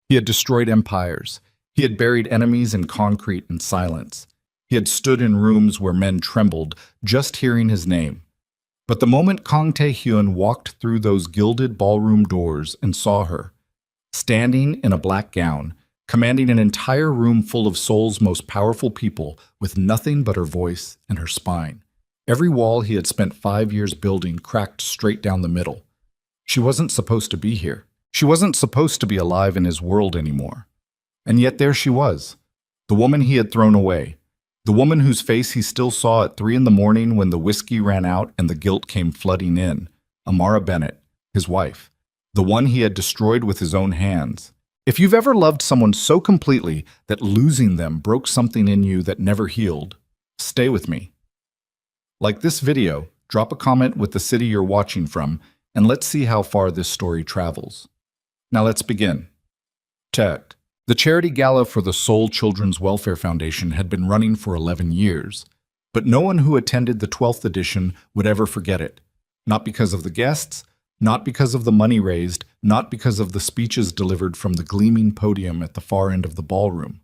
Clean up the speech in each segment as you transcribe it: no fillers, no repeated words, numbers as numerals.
He had destroyed empires. He had buried enemies in concrete and silence. He had stood in rooms where men trembled just hearing his name. But the moment Kang Tae-hyun walked through those gilded ballroom doors and saw her, standing in a black gown, commanding an entire room full of Seoul's most powerful people with nothing but her voice and her spine, every wall he had spent 5 years building cracked straight down the middle. She wasn't supposed to be here. She wasn't supposed to be alive in his world anymore. And yet there she was, the woman he had thrown away, the woman whose face he still saw at 3 a.m. when the whiskey ran out and the guilt came flooding in, Amara Bennett, his wife, the one he had destroyed with his own hands. If you've ever loved someone so completely that losing them broke something in you that never healed, stay with me. Like this video, drop a comment with the city you're watching from, and let's see how far this story travels. Now let's begin. Tech. The charity gala for the Seoul Children's Welfare Foundation had been running for 11 years, but no one who attended the 12th edition would ever forget it. Not because of the guests, not because of the money raised, not because of the speeches delivered from the gleaming podium at the far end of the ballroom.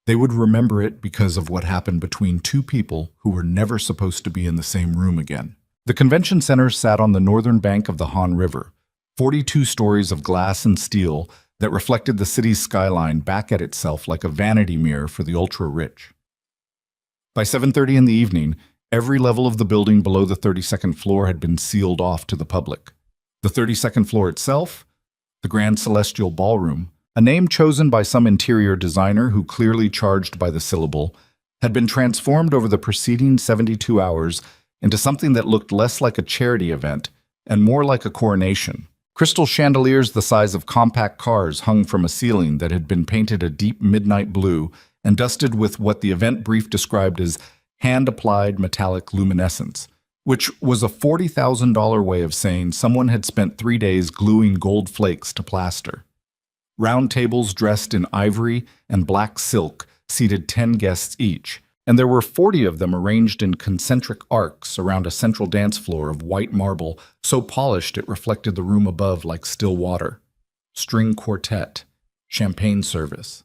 They would remember it because of what happened between two people who were never supposed to be in the same room again. The convention center sat on the northern bank of the Han River, 42 stories of glass and steel that reflected the city's skyline back at itself like a vanity mirror for the ultra-rich. By 7:30 in the evening, every level of the building below the 32nd floor had been sealed off to the public. The 32nd floor itself, the Grand Celestial Ballroom, a name chosen by some interior designer who clearly charged by the syllable, had been transformed over the preceding 72 hours into something that looked less like a charity event and more like a coronation. Crystal chandeliers the size of compact cars hung from a ceiling that had been painted a deep midnight blue and dusted with what the event brief described as hand-applied metallic luminescence, which was a $40,000 way of saying someone had spent 3 days gluing gold flakes to plaster. Round tables dressed in ivory and black silk seated 10 guests each, and there were 40 of them arranged in concentric arcs around a central dance floor of white marble so polished it reflected the room above like still water. String quartet, champagne service,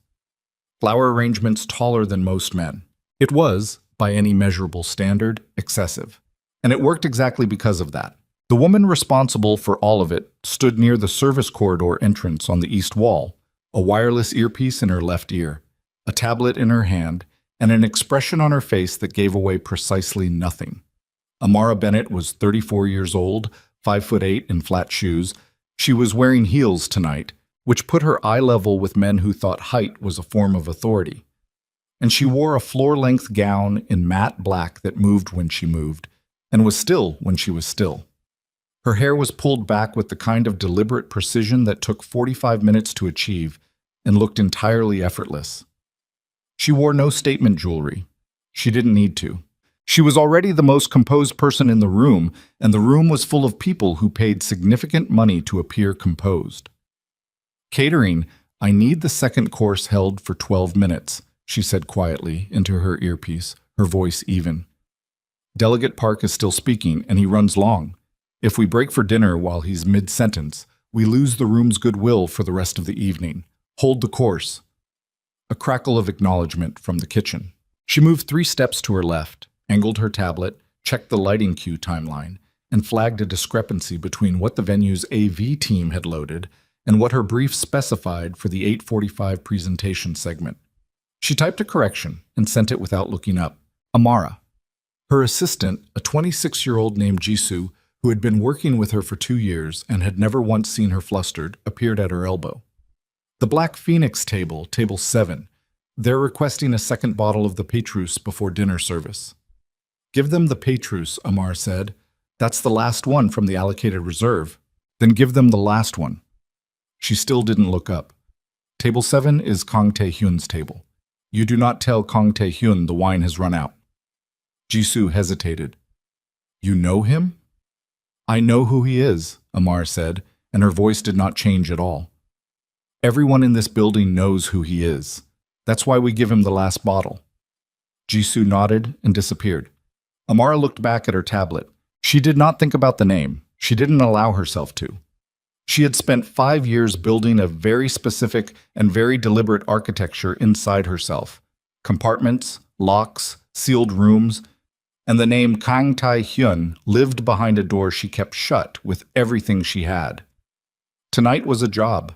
flower arrangements taller than most men. It was, by any measurable standard, excessive. And it worked exactly because of that. The woman responsible for all of it stood near the service corridor entrance on the east wall, a wireless earpiece in her left ear, a tablet in her hand, and an expression on her face that gave away precisely nothing. Amara Bennett was 34 years old, 5'8" in flat shoes. She was wearing heels tonight, which put her eye level with men who thought height was a form of authority. And she wore a floor-length gown in matte black that moved when she moved, and was still when she was still. Her hair was pulled back with the kind of deliberate precision that took 45 minutes to achieve and looked entirely effortless. She wore no statement jewelry. She didn't need to. She was already the most composed person in the room, and the room was full of people who paid significant money to appear composed. Catering, I need the second course held for 12 minutes, she said quietly into her earpiece, her voice even. Delegate Park is still speaking, and he runs long. If we break for dinner while he's mid-sentence, we lose the room's goodwill for the rest of the evening. Hold the course. A crackle of acknowledgement from the kitchen. She moved 3 steps to her left, angled her tablet, checked the lighting cue timeline, and flagged a discrepancy between what the venue's AV team had loaded and what her brief specified for the 8:45 presentation segment. She typed a correction and sent it without looking up. Amara. Her assistant, a 26-year-old named Jisoo, who had been working with her for 2 years and had never once seen her flustered, appeared at her elbow. The Black Phoenix table, table 7. They're requesting a second bottle of the Petrus before dinner service. Give them the Petrus, Amar said. That's the last one from the allocated reserve. Then give them the last one. She still didn't look up. Table 7 is Kang Tae-hyun's table. You do not tell Kang Tae-hyun the wine has run out. Jisoo hesitated. You know him? I know who he is, Amar said, and her voice did not change at all. Everyone in this building knows who he is. That's why we give him the last bottle. Jisoo nodded and disappeared. Amara looked back at her tablet. She did not think about the name. She didn't allow herself to. She had spent 5 years building a very specific and very deliberate architecture inside herself. Compartments, locks, sealed rooms, and the name Kang Tae-hyun lived behind a door she kept shut with everything she had. Tonight was a job.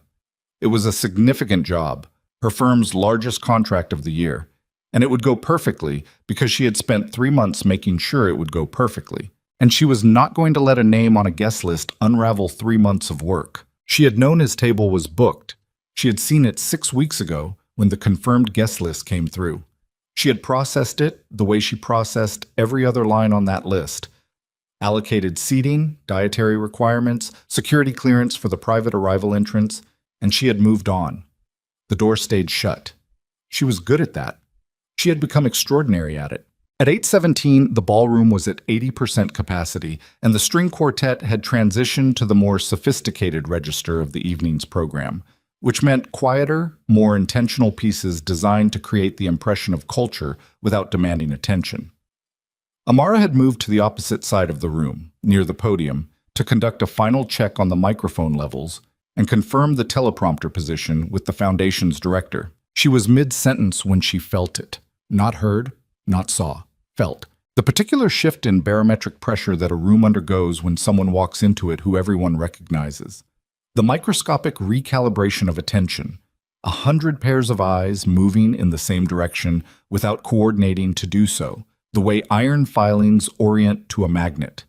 It was a significant job, her firm's largest contract of the year, and it would go perfectly because she had spent 3 months making sure it would go perfectly. And she was not going to let a name on a guest list unravel 3 months of work. She had known his table was booked. She had seen it 6 weeks ago when the confirmed guest list came through. She had processed it the way she processed every other line on that list. Allocated seating, dietary requirements, security clearance for the private arrival entrance, and she had moved on. The door stayed shut. She was good at that. She had become extraordinary at it. At 8:17, the ballroom was at 80% capacity, and the string quartet had transitioned to the more sophisticated register of the evening's program, which meant quieter, more intentional pieces designed to create the impression of culture without demanding attention. Amara had moved to the opposite side of the room, near the podium, to conduct a final check on the microphone levels and confirm the teleprompter position with the Foundation's director. She was mid-sentence when she felt it. Not heard, not saw, felt. The particular shift in barometric pressure that a room undergoes when someone walks into it who everyone recognizes. The microscopic recalibration of attention, 100 pairs of eyes moving in the same direction without coordinating to do so, the way iron filings orient to a magnet.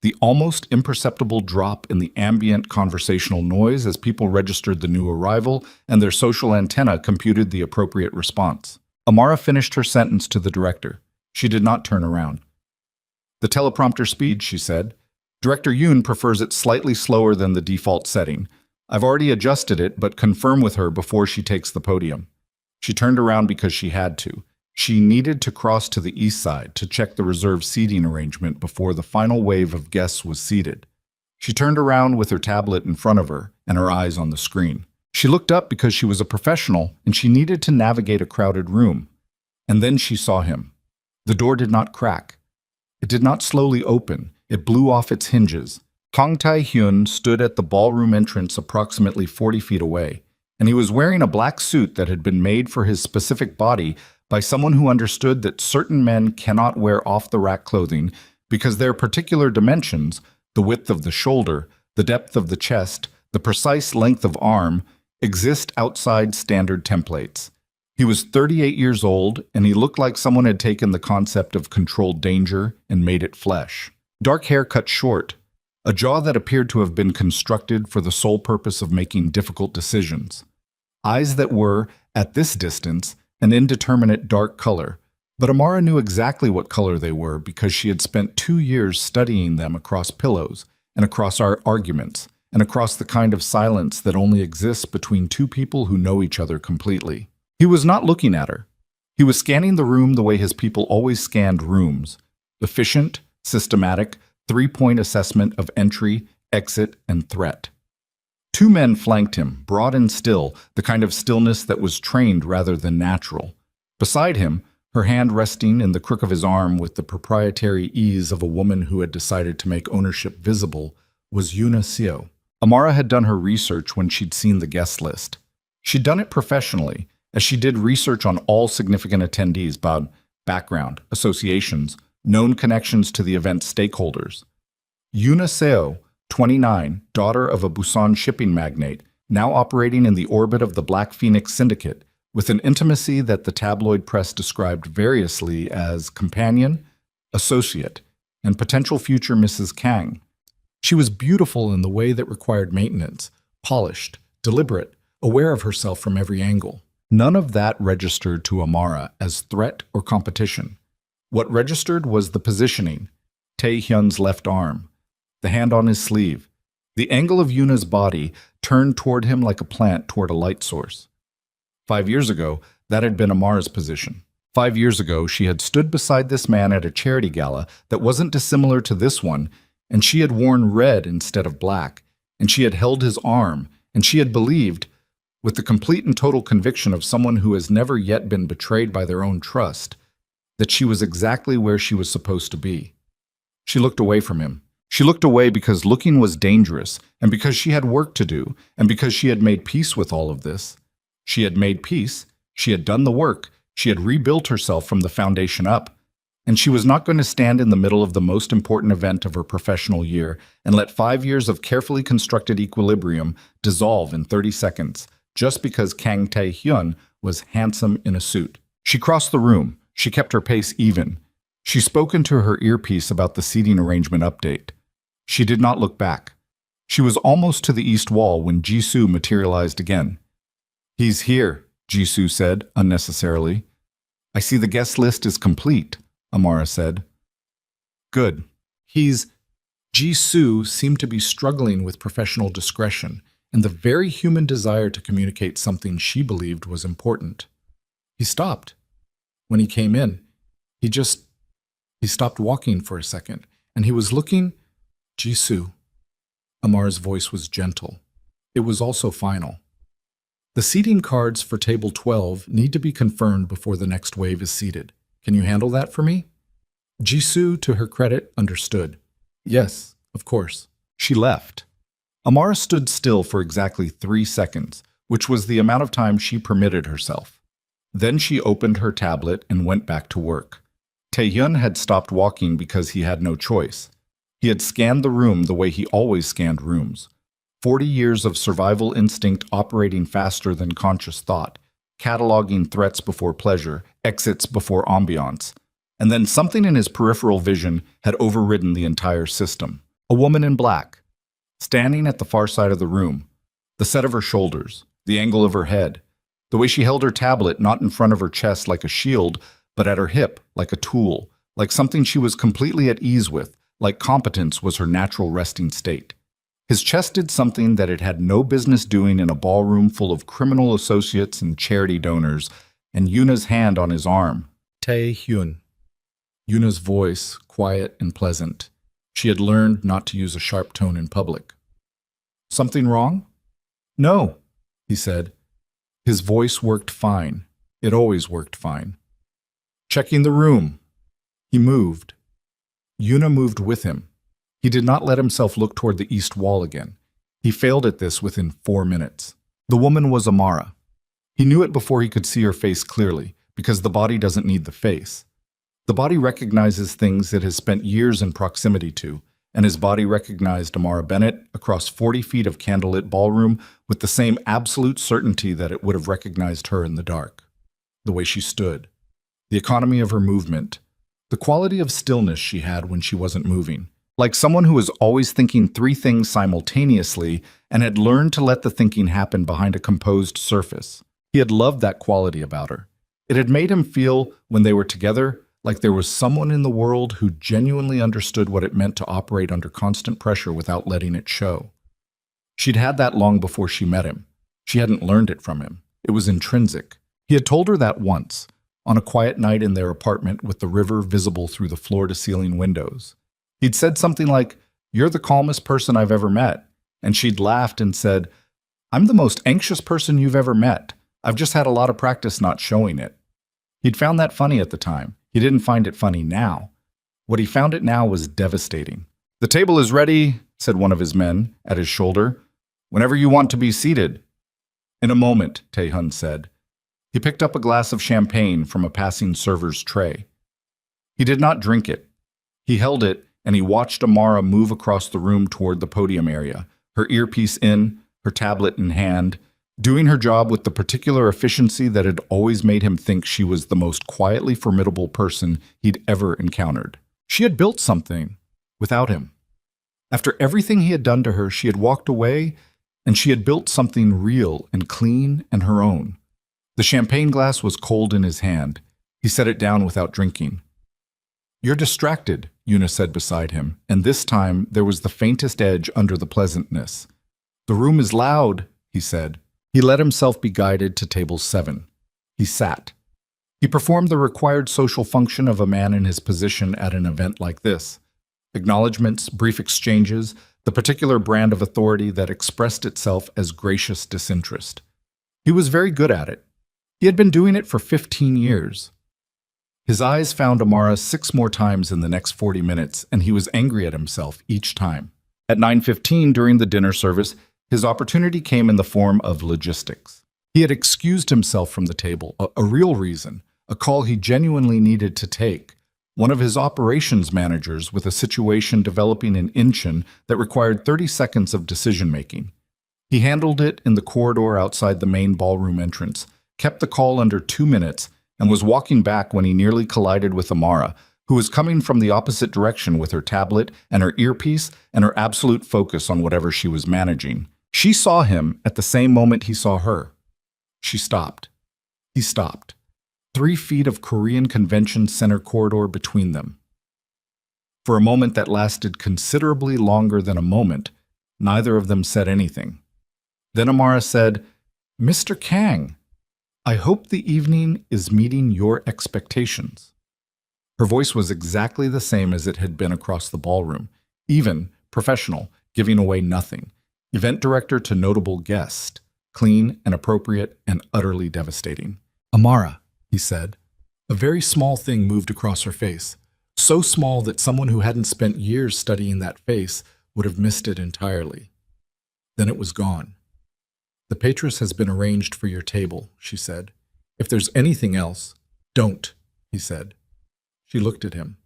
The almost imperceptible drop in the ambient conversational noise as people registered the new arrival and their social antenna computed the appropriate response. Amara finished her sentence to the director. She did not turn around. "The teleprompter speed," she said. "Director Yoon prefers it slightly slower than the default setting. I've already adjusted it, but confirm with her before she takes the podium." She turned around because she had to. She needed to cross to the east side to check the reserved seating arrangement before the final wave of guests was seated. She turned around with her tablet in front of her and her eyes on the screen. She looked up because she was a professional and she needed to navigate a crowded room. And then she saw him. The door did not crack. It did not slowly open. It blew off its hinges. Kang Tae-hyun stood at the ballroom entrance approximately 40 feet away, and he was wearing a black suit that had been made for his specific body by someone who understood that certain men cannot wear off-the-rack clothing because their particular dimensions, the width of the shoulder, the depth of the chest, the precise length of arm, exist outside standard templates. He was 38 years old, and he looked like someone had taken the concept of controlled danger and made it flesh. Dark hair cut short, a jaw that appeared to have been constructed for the sole purpose of making difficult decisions. Eyes that were, at this distance, an indeterminate dark color, but Amara knew exactly what color they were because she had spent 2 years studying them across pillows and across our arguments and across the kind of silence that only exists between two people who know each other completely. He was not looking at her. He was scanning the room the way his people always scanned rooms. Efficient, systematic, 3-point assessment of entry, exit, and threat. 2 men flanked him, broad and still, the kind of stillness that was trained rather than natural. Beside him, her hand resting in the crook of his arm with the proprietary ease of a woman who had decided to make ownership visible, was Yoona Seo. Amara had done her research when she'd seen the guest list. She'd done it professionally, as she did research on all significant attendees about background, associations, known connections to the event's stakeholders. Yoona Seo, 29, daughter of a Busan shipping magnate, now operating in the orbit of the Black Phoenix Syndicate, with an intimacy that the tabloid press described variously as companion, associate, and potential future Mrs. Kang. She was beautiful in the way that required maintenance, polished, deliberate, aware of herself from every angle. None of that registered to Amara as threat or competition. What registered was the positioning, Tae-hyun's left arm, the hand on his sleeve, the angle of Yoona's body turned toward him like a plant toward a light source. 5 years ago, that had been Amara's position. 5 years ago, she had stood beside this man at a charity gala that wasn't dissimilar to this one, and she had worn red instead of black, and she had held his arm, and she had believed, with the complete and total conviction of someone who has never yet been betrayed by their own trust, that she was exactly where she was supposed to be. She looked away from him. She looked away because looking was dangerous, and because she had work to do, and because she had made peace with all of this. She had made peace, she had done the work, she had rebuilt herself from the foundation up, and she was not going to stand in the middle of the most important event of her professional year and let 5 years of carefully constructed equilibrium dissolve in 30 seconds, just because Kang Tae-hyun was handsome in a suit. She crossed the room. She kept her pace even. She spoke into her earpiece about the seating arrangement update. She did not look back. She was almost to the east wall when Jisoo materialized again. "He's here," Jisoo said, unnecessarily. "I see the guest list is complete," Amara said. "Good. He's—" Jisoo seemed to be struggling with professional discretion and the very human desire to communicate something she believed was important. He stopped. When he came in, he stopped walking for a second, and he was looking— "Jisoo." Amar's voice was gentle. It was also final. "The seating cards for table 12 need to be confirmed before the next wave is seated. Can you handle that for me?" Jisoo, to her credit, understood. "Yes, of course." She left. Amara stood still for exactly 3 seconds, which was the amount of time she permitted herself. Then she opened her tablet and went back to work. Taehyun had stopped walking because he had no choice. He had scanned the room the way he always scanned rooms. 40 years of survival instinct operating faster than conscious thought, cataloging threats before pleasure, exits before ambiance. And then something in his peripheral vision had overridden the entire system. A woman in black, standing at the far side of the room, the set of her shoulders, the angle of her head, the way she held her tablet not in front of her chest like a shield, but at her hip like a tool, like something she was completely at ease with, like competence was her natural resting state. His chest did something that it had no business doing in a ballroom full of criminal associates and charity donors, and Yuna's hand on his arm. "Tae-hyun." Yuna's voice, quiet and pleasant. She had learned not to use a sharp tone in public. "Something wrong?" "No," he said. His voice worked fine. It always worked fine. "Checking the room." He moved. Yuna moved with him. He did not let himself look toward the east wall again. He failed at this within 4 minutes. The woman was Amara. He knew it before he could see her face clearly, because the body doesn't need the face. The body recognizes things it has spent years in proximity to, and his body recognized Amara Bennett across 40 feet of candlelit ballroom with the same absolute certainty that it would have recognized her in the dark. The way she stood, the economy of her movement, the quality of stillness she had when she wasn't moving, like someone who was always thinking 3 things simultaneously and had learned to let the thinking happen behind a composed surface. He had loved that quality about her. It had made him feel, when they were together, like there was someone in the world who genuinely understood what it meant to operate under constant pressure without letting it show. She'd had that long before she met him. She hadn't learned it from him. It was intrinsic. He had told her that once, on a quiet night in their apartment with the river visible through the floor-to-ceiling windows. He'd said something like, "You're the calmest person I've ever met." And she'd laughed and said, "I'm the most anxious person you've ever met. I've just had a lot of practice not showing it." He'd found that funny at the time. He didn't find it funny now. What he found it now was devastating. "The table is ready," said one of his men, at his shoulder. "Whenever you want to be seated." "In a moment," Tae-hyun said. He picked up a glass of champagne from a passing server's tray. He did not drink it. He held it, and he watched Amara move across the room toward the podium area, her earpiece in, her tablet in hand, doing her job with the particular efficiency that had always made him think she was the most quietly formidable person he'd ever encountered. She had built something without him. After everything he had done to her, she had walked away, and she had built something real and clean and her own. The champagne glass was cold in his hand. He set it down without drinking. "You're distracted," Yuna said beside him, and this time there was the faintest edge under the pleasantness. "The room is loud," he said. He let himself be guided to table 7. He sat. He performed the required social function of a man in his position at an event like this. Acknowledgements, brief exchanges, the particular brand of authority that expressed itself as gracious disinterest. He was very good at it. He had been doing it for 15 years. His eyes found Amara 6 more times in the next 40 minutes, and he was angry at himself each time. At 9:15 during the dinner service, his opportunity came in the form of logistics. He had excused himself from the table, a real reason, a call he genuinely needed to take. One of his operations managers with a situation developing in Incheon that required 30 seconds of decision-making. He handled it in the corridor outside the main ballroom entrance, kept the call under 2 minutes, and was walking back when he nearly collided with Amara, who was coming from the opposite direction with her tablet and her earpiece and her absolute focus on whatever she was managing. She saw him at the same moment he saw her. She stopped. He stopped. 3 feet of Korean Convention Center corridor between them. For a moment that lasted considerably longer than a moment, neither of them said anything. Then Amara said, "Mr. Kang, I hope the evening is meeting your expectations." Her voice was exactly the same as it had been across the ballroom, even, professional, giving away nothing. Event director to notable guest, clean and appropriate and utterly devastating. "Amara," he said. A very small thing moved across her face, so small that someone who hadn't spent years studying that face would have missed it entirely. Then it was gone. "The Patris has been arranged for your table," she said. "If there's anything else, don't," he said. She looked at him.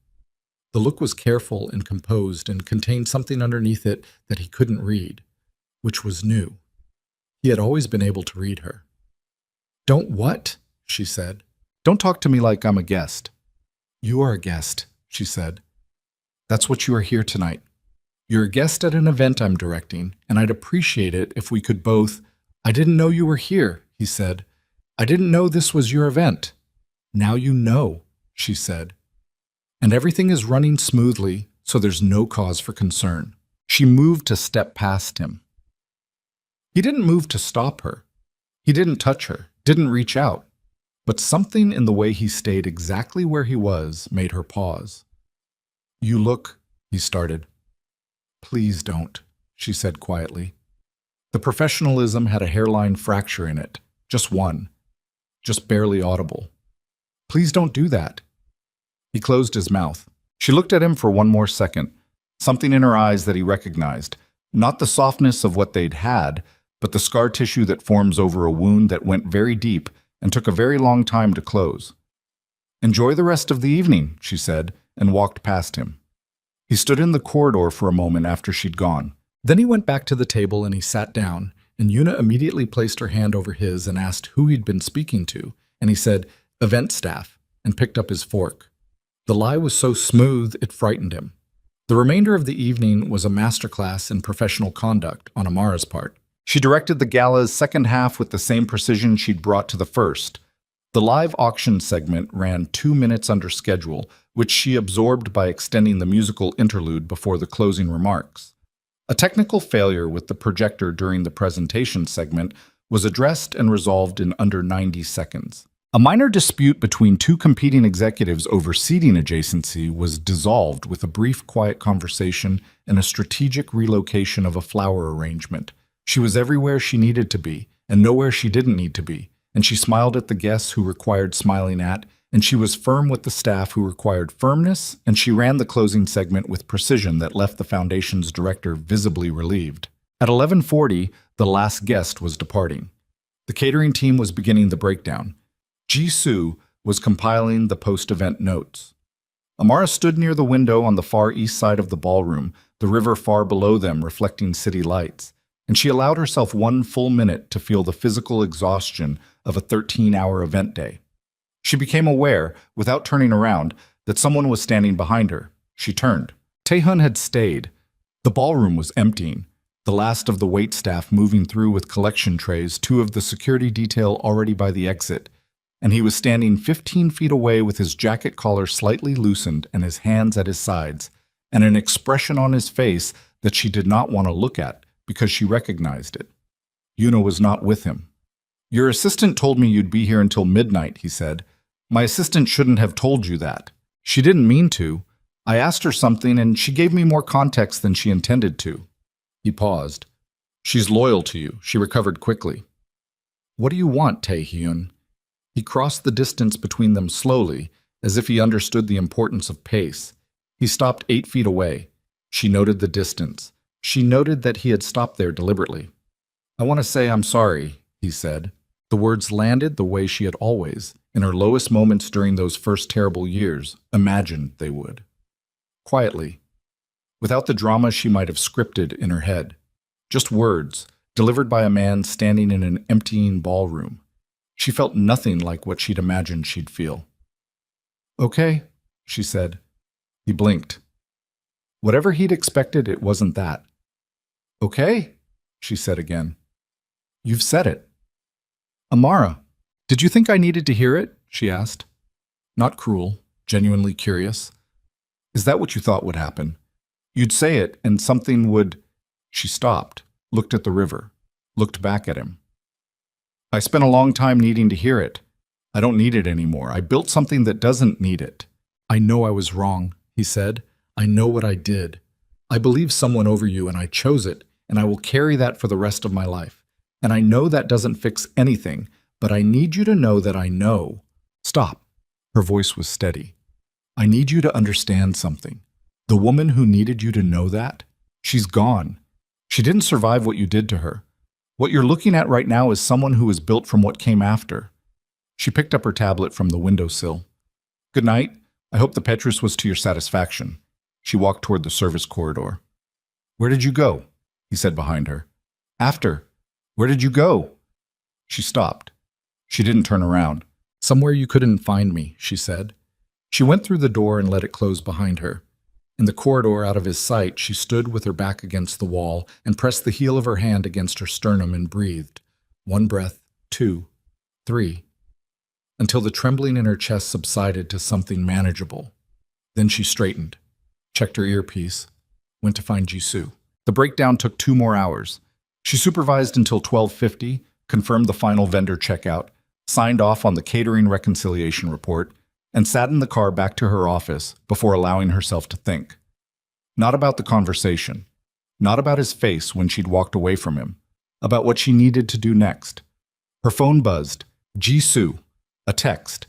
The look was careful and composed and contained something underneath it that he couldn't read, which was new. He had always been able to read her. "Don't what?" she said. "Don't talk to me like I'm a guest." "You are a guest," she said. "That's what you are here tonight. You're a guest at an event I'm directing, and I'd appreciate it if we could both—" "I didn't know you were here," he said. "I didn't know this was your event." "Now you know," she said. "And everything is running smoothly, so there's no cause for concern." She moved to step past him. He didn't move to stop her. He didn't touch her, didn't reach out. But something in the way he stayed exactly where he was made her pause. "You look," he started. "Please don't," she said quietly. The professionalism had a hairline fracture in it, just one, just barely audible. "Please don't do that." He closed his mouth. She looked at him for one more second, something in her eyes that he recognized, not the softness of what they'd had, but the scar tissue that forms over a wound that went very deep and took a very long time to close. "Enjoy the rest of the evening," she said, and walked past him. He stood in the corridor for a moment after she'd gone. Then he went back to the table and he sat down, and Yuna immediately placed her hand over his and asked who he'd been speaking to, and he said, "Event staff," and picked up his fork. The lie was so smooth it frightened him. The remainder of the evening was a masterclass in professional conduct on Amara's part. She directed the gala's second half with the same precision she'd brought to the first. The live auction segment ran 2 minutes under schedule, which she absorbed by extending the musical interlude before the closing remarks. A technical failure with the projector during the presentation segment was addressed and resolved in under 90 seconds. A minor dispute between 2 competing executives over seating adjacency was dissolved with a brief, quiet conversation and a strategic relocation of a flower arrangement. She was everywhere she needed to be, and nowhere she didn't need to be, and she smiled at the guests who required smiling at, and she was firm with the staff who required firmness, and she ran the closing segment with precision that left the Foundation's director visibly relieved. At 11:40, the last guest was departing. The catering team was beginning the breakdown. Ji-soo was compiling the post-event notes. Amara stood near the window on the far east side of the ballroom, the river far below them reflecting city lights, and she allowed herself 1 full minute to feel the physical exhaustion of a 13-hour event day. She became aware, without turning around, that someone was standing behind her. She turned. Tae-hun had stayed. The ballroom was emptying, the last of the waitstaff moving through with collection trays, 2 of the security detail already by the exit, and he was standing 15 feet away with his jacket collar slightly loosened and his hands at his sides, and an expression on his face that she did not want to look at because she recognized it. Yuna was not with him. "Your assistant told me you'd be here until midnight," he said. "My assistant shouldn't have told you that. She didn't mean to. I asked her something and she gave me more context than she intended to." He paused. "She's loyal to you," she recovered quickly. "What do you want, Tae-hyun?" He crossed the distance between them slowly, as if he understood the importance of pace. He stopped 8 feet away. She noted the distance. She noted that he had stopped there deliberately. "I want to say I'm sorry," he said. The words landed the way she had always, in her lowest moments during those first terrible years, imagined they would. Quietly, without the drama she might have scripted in her head. Just words, delivered by a man standing in an emptying ballroom. She felt nothing like what she'd imagined she'd feel. "Okay," she said. He blinked. Whatever he'd expected, it wasn't that. "Okay," she said again. "You've said it." "Amara, did you think I needed to hear it?" she asked. Not cruel, genuinely curious. "Is that what you thought would happen? You'd say it and something would—" She stopped, looked at the river, looked back at him. "I spent a long time needing to hear it. I don't need it anymore. I built something that doesn't need it." "I know I was wrong," he said. "I know what I did. I believed someone over you and I chose it, and I will carry that for the rest of my life. And I know that doesn't fix anything, but I need you to know that I know." "Stop." Her voice was steady. "I need you to understand something. The woman who needed you to know that, she's gone. She didn't survive what you did to her. What you're looking at right now is someone who was built from what came after." She picked up her tablet from the windowsill. "Good night. I hope the Petrus was to your satisfaction." She walked toward the service corridor. "Where did you go?" he said behind her. "After. Where did you go?" She stopped. She didn't turn around. "Somewhere you couldn't find me," she said. She went through the door and let it close behind her. In the corridor out of his sight, she stood with her back against the wall and pressed the heel of her hand against her sternum and breathed. 1 breath, 2, 3, until the trembling in her chest subsided to something manageable. Then she straightened, checked her earpiece, went to find Jisoo. The breakdown took 2 more hours. She supervised until 12:50, confirmed the final vendor checkout, signed off on the catering reconciliation report, and sat in the car back to her office before allowing herself to think. Not about the conversation, not about his face when she'd walked away from him, about what she needed to do next. Her phone buzzed. Jisoo. A text.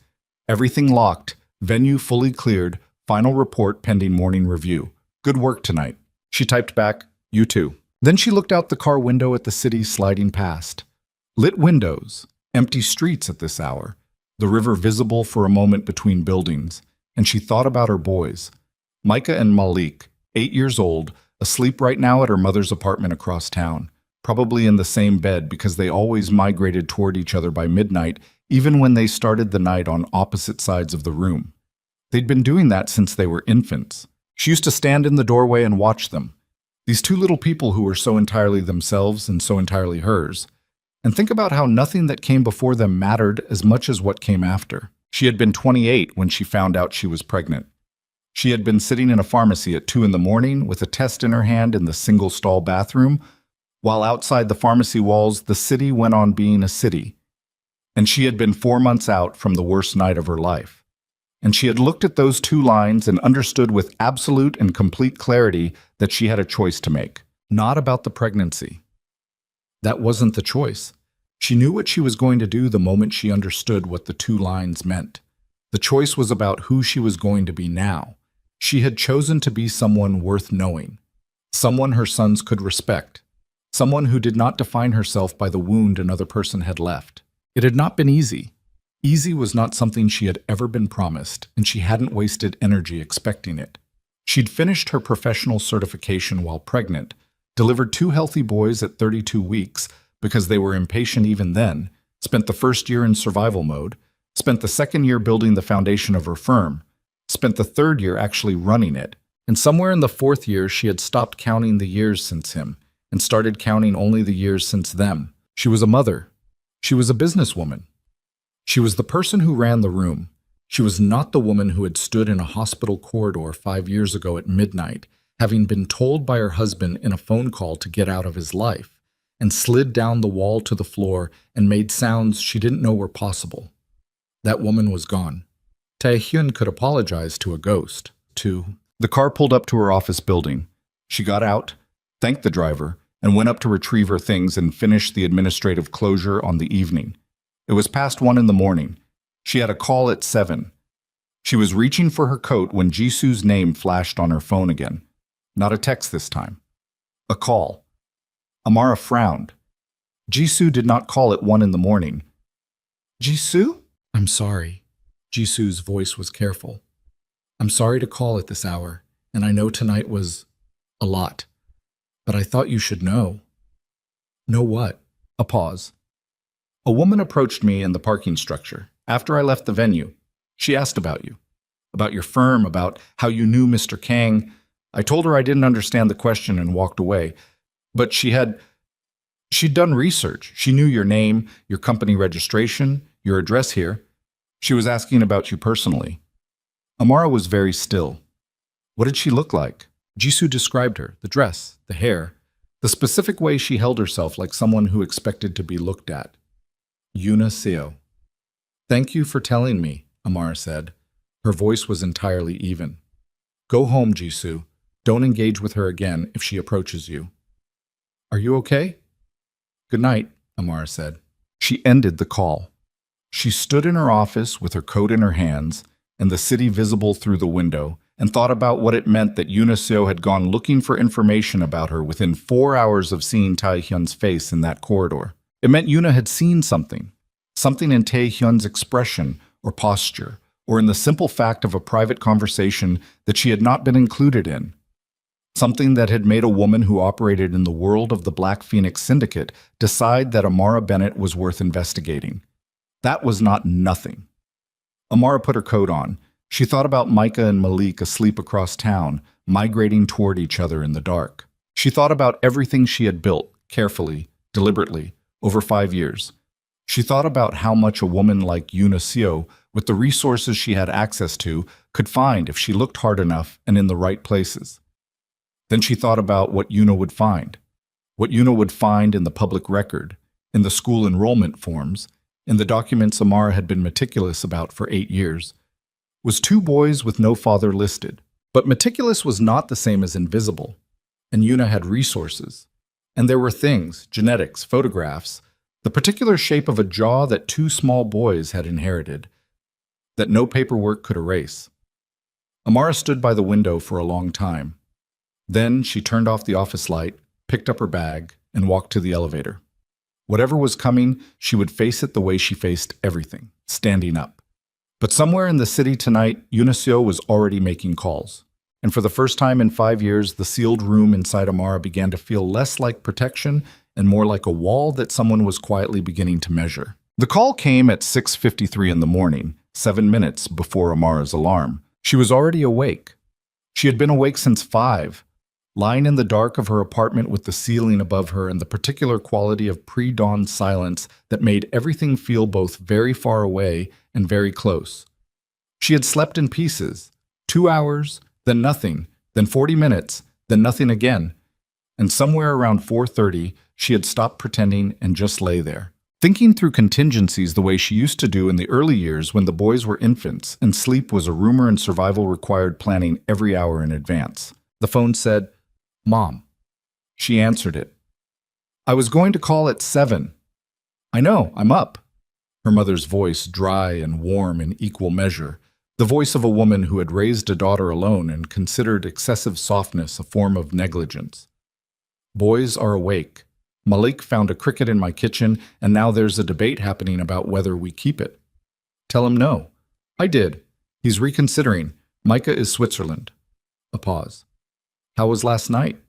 "Everything locked. Venue fully cleared. Final report pending morning review. Good work tonight." She typed back, "You too." Then she looked out the car window at the city sliding past. Lit windows, empty streets at this hour, the river visible for a moment between buildings, and she thought about her boys. Micah and Malik, 8 years old, asleep right now at her mother's apartment across town, probably in the same bed because they always migrated toward each other by midnight, even when they started the night on opposite sides of the room. They'd been doing that since they were infants. She used to stand in the doorway and watch them. These 2 little people who were so entirely themselves and so entirely hers. And think about how nothing that came before them mattered as much as what came after. She had been 28 when she found out she was pregnant. She had been sitting in a pharmacy at 2 in the morning with a test in her hand in the single-stall bathroom, while outside the pharmacy walls the city went on being a city. And she had been 4 months out from the worst night of her life. And she had looked at those 2 lines and understood with absolute and complete clarity that she had a choice to make. Not about the pregnancy. That wasn't the choice. She knew what she was going to do the moment she understood what the 2 lines meant. The choice was about who she was going to be now. She had chosen to be someone worth knowing, someone her sons could respect, someone who did not define herself by the wound another person had left. It had not been easy. Easy was not something she had ever been promised, and she hadn't wasted energy expecting it. She'd finished her professional certification while pregnant, delivered 2 healthy boys at 32 weeks because they were impatient even then, spent the first year in survival mode, spent the second year building the foundation of her firm, spent the third year actually running it, and somewhere in the 4th year she had stopped counting the years since him and started counting only the years since them. She was a mother. She was a businesswoman. She was the person who ran the room. She was not the woman who had stood in a hospital corridor 5 years ago at midnight, having been told by her husband in a phone call to get out of his life, and slid down the wall to the floor and made sounds she didn't know were possible. That woman was gone. Tae-hyun could apologize to a ghost, too. The car pulled up to her office building. She got out, thanked the driver, and went up to retrieve her things and finish the administrative closure on the evening. It was past 1 in the morning. She had a call at 7. She was reaching for her coat when Jisoo's name flashed on her phone again. Not a text this time. A call. Amara frowned. Jisoo did not call at 1 in the morning. Jisoo? I'm sorry. Jisoo's voice was careful. I'm sorry to call at this hour, and I know tonight was a lot. But I thought you should know. Know what? A pause. A woman approached me in the parking structure after I left the venue. She asked about you, about your firm, about how you knew Mr. Kang. I told her I didn't understand the question and walked away. But she'd done research. She knew your name, your company registration, your address here. She was asking about you personally. Amara was very still. What did she look like? Jisoo described her, the dress, the hair, the specific way she held herself like someone who expected to be looked at. Yuna Seo. Thank you for telling me, Amara said. Her voice was entirely even. Go home, Jisoo. Don't engage with her again if she approaches you. Are you okay? Good night, Amara said. She ended the call. She stood in her office with her coat in her hands and the city visible through the window and thought about what it meant that Yuna Seo had gone looking for information about her within 4 hours of seeing Taehyun's face in that corridor. It meant Yuna had seen something in Taehyun's expression or posture, or in the simple fact of a private conversation that she had not been included in. Something that had made a woman who operated in the world of the Black Phoenix Syndicate decide that Amara Bennett was worth investigating. That was not nothing. Amara put her coat on. She thought about Micah and Malik asleep across town, migrating toward each other in the dark. She thought about everything she had built, carefully, deliberately, over 5 years. She thought about how much a woman like Yuna Seo, with the resources she had access to, could find if she looked hard enough and in the right places. Then she thought about what Yuna would find. What Yuna would find in the public record, in the school enrollment forms, in the documents Amara had been meticulous about for 8 years. Was 2 boys with no father listed. But meticulous was not the same as invisible. And Yuna had resources. And there were things, genetics, photographs, the particular shape of a jaw that 2 small boys had inherited, that no paperwork could erase. Amara stood by the window for a long time. Then she turned off the office light, picked up her bag, and walked to the elevator. Whatever was coming, she would face it the way she faced everything, standing up. But somewhere in the city tonight, Yuna Seo was already making calls. And for the first time in 5 years, the sealed room inside Amara began to feel less like protection and more like a wall that someone was quietly beginning to measure. The call came at 6:53 in the morning, 7 minutes before Amara's alarm. She was already awake. She had been awake since 5, lying in the dark of her apartment with the ceiling above her and the particular quality of pre-dawn silence that made everything feel both very far away and very close. She had slept in pieces, 2 hours, then nothing, then 40 minutes, then nothing again. And somewhere around 4:30, she had stopped pretending and just lay there, thinking through contingencies the way she used to do in the early years when the boys were infants and sleep was a rumor and survival required planning every hour in advance. The phone said, "Mom." She answered it. "I was going to call at 7. "I know, I'm up." Her mother's voice dry and warm in equal measure, the voice of a woman who had raised a daughter alone and considered excessive softness a form of negligence. "Boys are awake. Malik found a cricket in my kitchen, and now there's a debate happening about whether we keep it." "Tell him no." "I did. He's reconsidering. Micah is Switzerland." A pause. "How was last night?"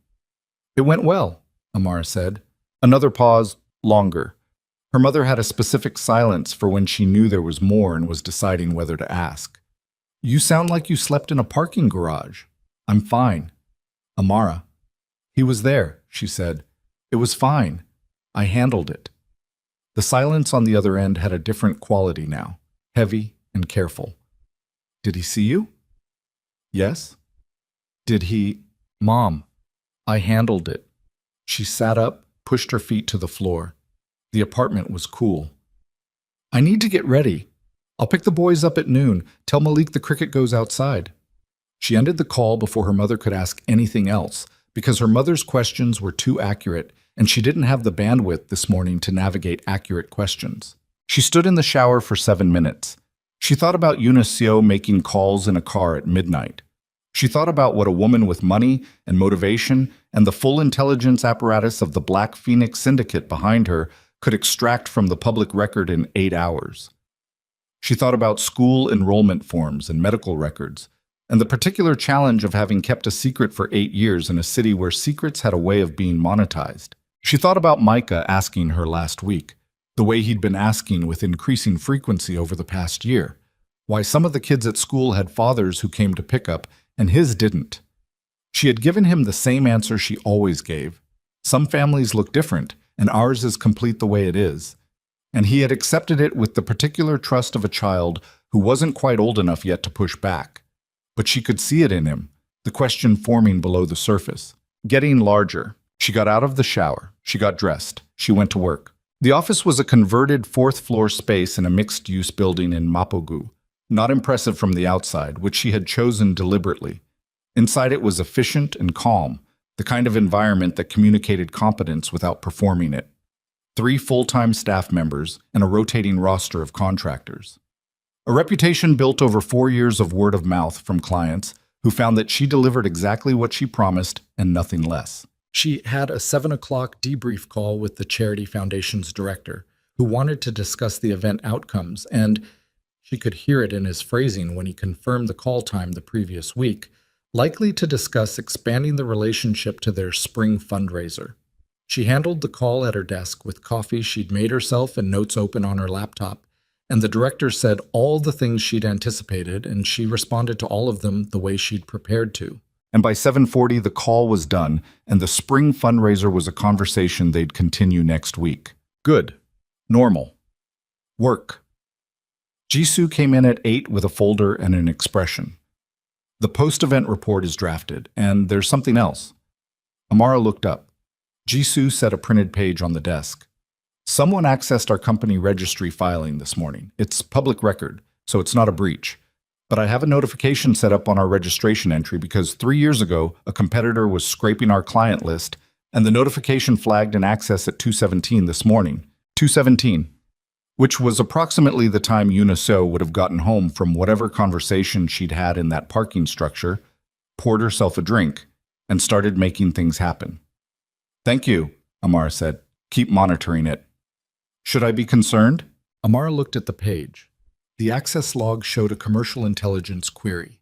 "It went well," Amara said. Another pause, longer. Her mother had a specific silence for when she knew there was more and was deciding whether to ask. "You sound like you slept in a parking garage." "I'm fine." "Amara." "He was there," she said. "It was fine. I handled it." The silence on the other end had a different quality now, heavy and careful. "Did he see you?" "Yes." "Did he—" "Mom, I handled it." She sat up, pushed her feet to the floor. The apartment was cool. "I need to get ready. I'll pick the boys up at noon. Tell Malik the cricket goes outside." She ended the call before her mother could ask anything else, because her mother's questions were too accurate, and she didn't have the bandwidth this morning to navigate accurate questions. She stood in the shower for 7 minutes. She thought about Eunice making calls in a car at midnight. She thought about what a woman with money and motivation and the full intelligence apparatus of the Black Phoenix Syndicate behind her could extract from the public record in 8 hours. She thought about school enrollment forms and medical records, and the particular challenge of having kept a secret for 8 years in a city where secrets had a way of being monetized. She thought about Micah asking her last week, the way he'd been asking with increasing frequency over the past year, why some of the kids at school had fathers who came to pick up and his didn't. She had given him the same answer she always gave. Some families look different, and ours is complete the way it is. And he had accepted it with the particular trust of a child who wasn't quite old enough yet to push back. But she could see it in him, the question forming below the surface, getting larger. She got out of the shower. She got dressed. She went to work. The office was a converted fourth-floor space in a mixed-use building in Mapogu, not impressive from the outside, which she had chosen deliberately. Inside it was efficient and calm, the kind of environment that communicated competence without performing it. 3 full-time staff members and a rotating roster of contractors. A reputation built over 4 years of word of mouth from clients who found that she delivered exactly what she promised and nothing less. She had a 7 o'clock debrief call with the Charity Foundation's director, who wanted to discuss the event outcomes, and she could hear it in his phrasing when he confirmed the call time the previous week, likely to discuss expanding the relationship to their spring fundraiser. She handled the call at her desk with coffee she'd made herself and notes open on her laptop, and the director said all the things she'd anticipated, and she responded to all of them the way she'd prepared to. And by 7:40, the call was done, and the spring fundraiser was a conversation they'd continue next week. Good. Normal. Work. Jisoo came in at 8 with a folder and an expression. The post-event report is drafted, and there's something else. Amara looked up. Jisoo set a printed page on the desk. Someone accessed our company registry filing this morning. It's public record, so it's not a breach. But I have a notification set up on our registration entry because 3 years ago, a competitor was scraping our client list, and the notification flagged an access at 2:17 this morning. 2:17. Which was approximately the time Eunice would have gotten home from whatever conversation she'd had in that parking structure, poured herself a drink, and started making things happen. Thank you, Amara said. Keep monitoring it. Should I be concerned? Amara looked at the page. The access log showed a commercial intelligence query,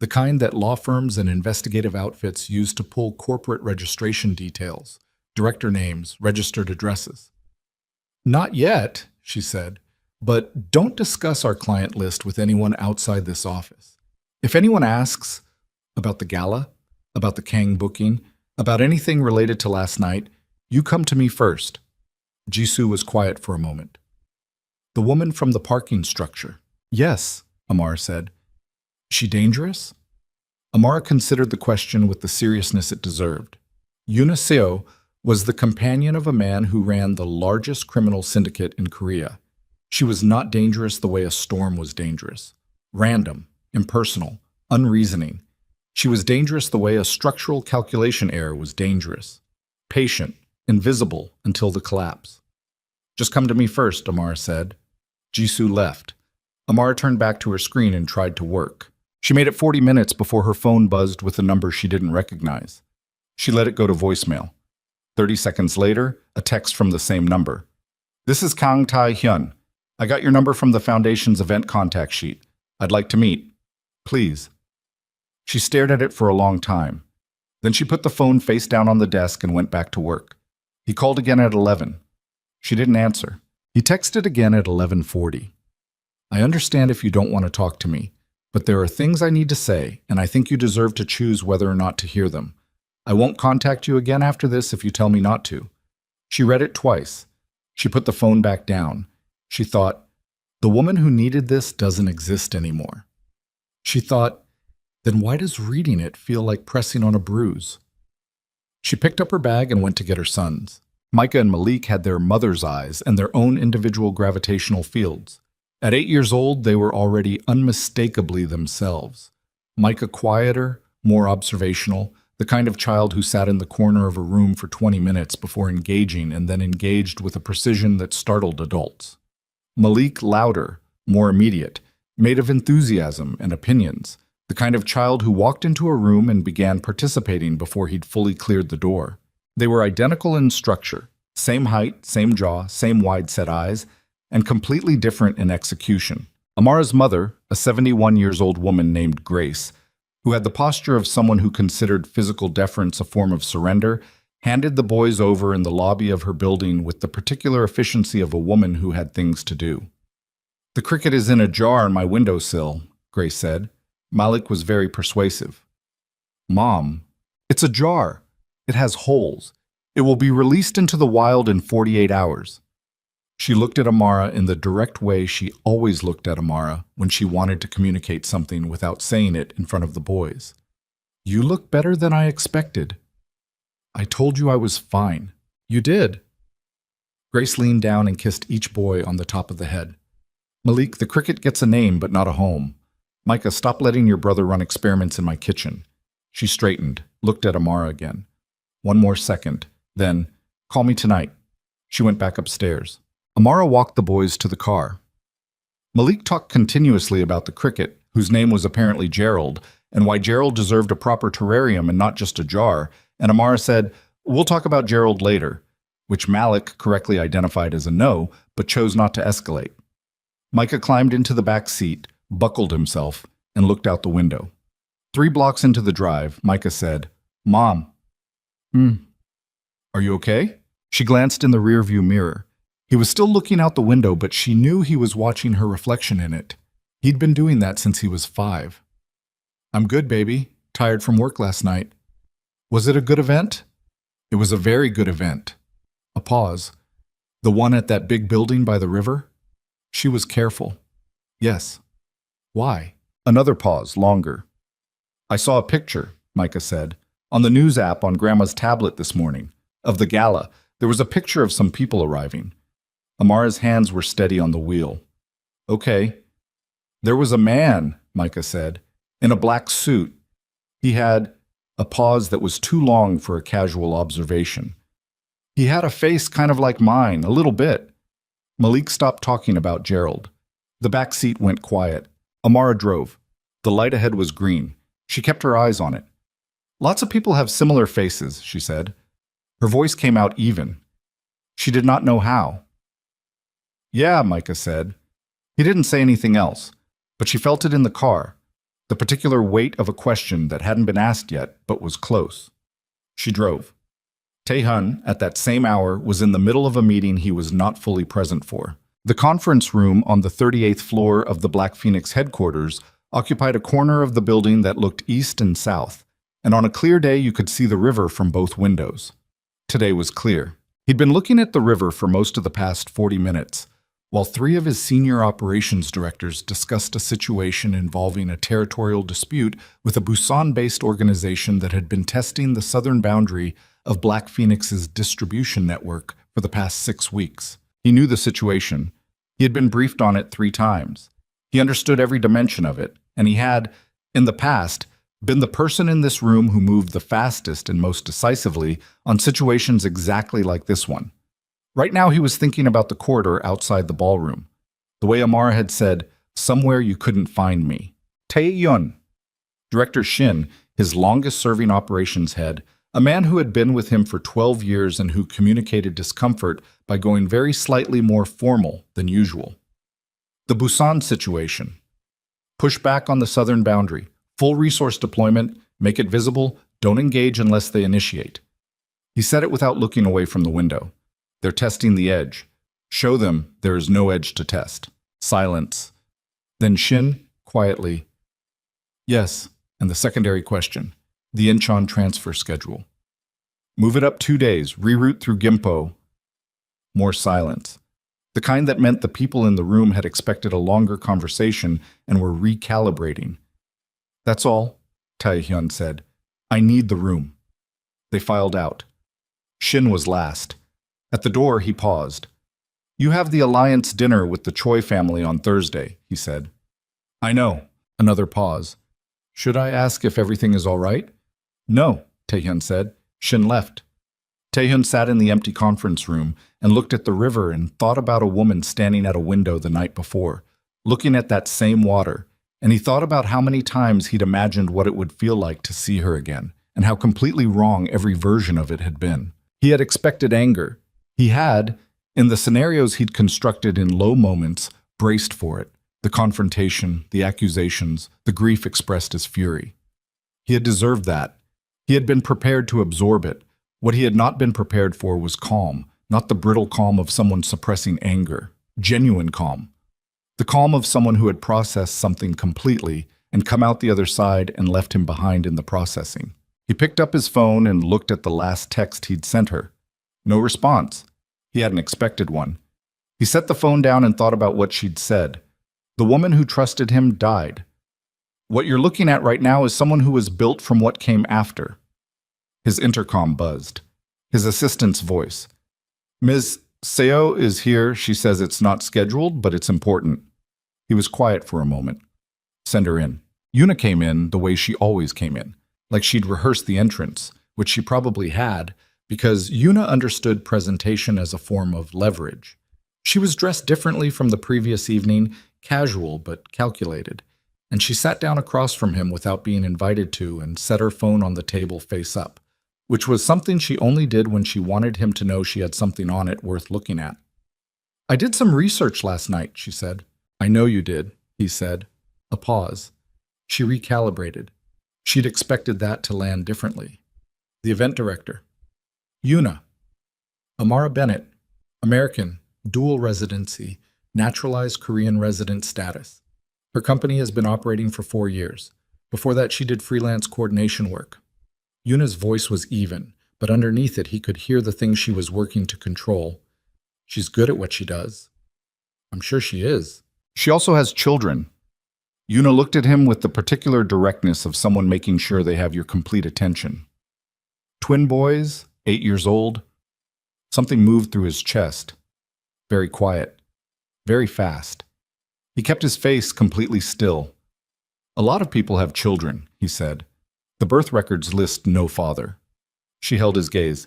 the kind that law firms and investigative outfits use to pull corporate registration details, director names, registered addresses. Not yet, she said, but don't discuss our client list with anyone outside this office. If anyone asks about the gala, about the Kang booking, about anything related to last night, you come to me first. Jisoo was quiet for a moment. The woman from the parking structure. Yes, Amara said. She dangerous? Amara considered the question with the seriousness it deserved. Eunice was the companion of a man who ran the largest criminal syndicate in Korea. She was not dangerous the way a storm was dangerous. Random, impersonal, unreasoning. She was dangerous the way a structural calculation error was dangerous. Patient, invisible until the collapse. Just come to me first, Amara said. Jisoo left. Amara turned back to her screen and tried to work. She made it 40 minutes before her phone buzzed with a number she didn't recognize. She let it go to voicemail. 30 seconds later, a text from the same number. This is Kang Tae-hyun. I got your number from the Foundation's event contact sheet. I'd like to meet. Please. She stared at it for a long time. Then she put the phone face down on the desk and went back to work. He called again at 11. She didn't answer. He texted again at 11:40. I understand if you don't want to talk to me, but there are things I need to say, and I think you deserve to choose whether or not to hear them. I won't contact you again after this if you tell me not to. She read it twice. She put the phone back down. She thought, the woman who needed this doesn't exist anymore. She thought, then why does reading it feel like pressing on a bruise? She picked up her bag and went to get her sons. Micah and Malik had their mother's eyes and their own individual gravitational fields. At 8 years old, they were already unmistakably themselves. Micah quieter, more observational, the kind of child who sat in the corner of a room for 20 minutes before engaging and then engaged with a precision that startled adults. Malik louder, more immediate, made of enthusiasm and opinions, the kind of child who walked into a room and began participating before he'd fully cleared the door. They were identical in structure, same height, same jaw, same wide-set eyes, and completely different in execution. Amara's mother, a 71-year-old woman named Grace, who had the posture of someone who considered physical deference a form of surrender, handed the boys over in the lobby of her building with the particular efficiency of a woman who had things to do. "The cricket is in a jar on my windowsill," Grace said. Malik was very persuasive. "Mom, it's a jar. It has holes. It will be released into the wild in 48 hours. She looked at Amara in the direct way she always looked at Amara when she wanted to communicate something without saying it in front of the boys. "You look better than I expected." "I told you I was fine." "You did." Grace leaned down and kissed each boy on the top of the head. "Malik, the cricket gets a name but not a home. Micah, stop letting your brother run experiments in my kitchen." She straightened, looked at Amara again. "One more second. Then, call me tonight." She went back upstairs. Amara walked the boys to the car. Malik talked continuously about the cricket, whose name was apparently Gerald, and why Gerald deserved a proper terrarium and not just a jar, and Amara said, "We'll talk about Gerald later," which Malik correctly identified as a no, but chose not to escalate. Micah climbed into the back seat, buckled himself, and looked out the window. 3 blocks into the drive, Micah said, "Mom." "Are you okay?" She glanced in the rearview mirror. He was still looking out the window, but she knew he was watching her reflection in it. He'd been doing that since he was 5. "I'm good, baby. Tired from work last night." "Was it a good event?" "It was a very good event." A pause. "The one at that big building by the river?" She was careful. "Yes." "Why?" Another pause, longer. "I saw a picture," Micah said, "on the news app on Grandma's tablet this morning. Of the gala, there was a picture of some people arriving." Amara's hands were steady on the wheel. "Okay." "There was a man," Micah said, "in a black suit. He had—" A pause that was too long for a casual observation. "He had a face kind of like mine, a little bit." Malik stopped talking about Gerald. The back seat went quiet. Amara drove. The light ahead was green. She kept her eyes on it. "Lots of people have similar faces," she said. Her voice came out even. She did not know how. "Yeah," Micah said. He didn't say anything else, but she felt it in the car, the particular weight of a question that hadn't been asked yet, but was close. She drove. Taehyun, at that same hour, was in the middle of a meeting he was not fully present for. The conference room on the 38th floor of the Black Phoenix headquarters occupied a corner of the building that looked east and south, and on a clear day you could see the river from both windows. Today was clear. He'd been looking at the river for most of the past 40 minutes, while 3 of his senior operations directors discussed a situation involving a territorial dispute with a Busan-based organization that had been testing the southern boundary of Black Phoenix's distribution network for the past 6 weeks. He knew the situation. He had been briefed on it 3 times. He understood every dimension of it, and he had, in the past, been the person in this room who moved the fastest and most decisively on situations exactly like this one. Right now he was thinking about the corridor outside the ballroom. The way Amara had said, "Somewhere you couldn't find me." Taehyun. Director Shin, his longest-serving operations head, a man who had been with him for 12 years and who communicated discomfort by going very slightly more formal than usual. The Busan situation. Push back on the southern boundary. Full resource deployment. Make it visible. Don't engage unless they initiate. He said it without looking away from the window. They're testing the edge. Show them there is no edge to test. Silence. Then Shin, quietly. "Yes, and the secondary question. The Incheon transfer schedule. Move it up 2 days, reroute through Gimpo." More silence. The kind that meant the people in the room had expected a longer conversation and were recalibrating. "That's all," Taehyun said. "I need the room." They filed out. Shin was last. At the door, he paused. "You have the alliance dinner with the Choi family on Thursday," he said. "I know." Another pause. "Should I ask if everything is all right?" "No," Taehyun said. Shin left. Taehyun sat in the empty conference room and looked at the river and thought about a woman standing at a window the night before, looking at that same water, and he thought about how many times he'd imagined what it would feel like to see her again, and how completely wrong every version of it had been. He had expected anger. He had, in the scenarios he'd constructed in low moments, braced for it. The confrontation, the accusations, the grief expressed as fury. He had deserved that. He had been prepared to absorb it. What he had not been prepared for was calm, not the brittle calm of someone suppressing anger, genuine calm. The calm of someone who had processed something completely and come out the other side and left him behind in the processing. He picked up his phone and looked at the last text he'd sent her. No response. He hadn't expected one. He set the phone down and thought about what she'd said. The woman who trusted him died. What you're looking at right now is someone who was built from what came after. His intercom buzzed. His assistant's voice. Ms. Seo is here. She says it's not scheduled, but it's important. He was quiet for a moment. Send her in. Yuna came in the way she always came in, like she'd rehearsed the entrance, which she probably had, because Yuna understood presentation as a form of leverage. She was dressed differently from the previous evening, casual but calculated, and she sat down across from him without being invited to and set her phone on the table face up, which was something she only did when she wanted him to know she had something on it worth looking at. I did some research last night, she said. I know you did, he said. A pause. She recalibrated. She'd expected that to land differently. The event director. Yuna. Amara Bennett. American. Dual residency. Naturalized Korean resident status. Her company has been operating for 4 years. Before that, she did freelance coordination work. Yuna's voice was even, but underneath it he could hear the things she was working to control. She's good at what she does. I'm sure she is. She also has children. Yuna looked at him with the particular directness of someone making sure they have your complete attention. Twin boys, 8 years old. Something moved through his chest. Very quiet. Very fast. He kept his face completely still. A lot of people have children, he said. The birth records list no father. She held his gaze.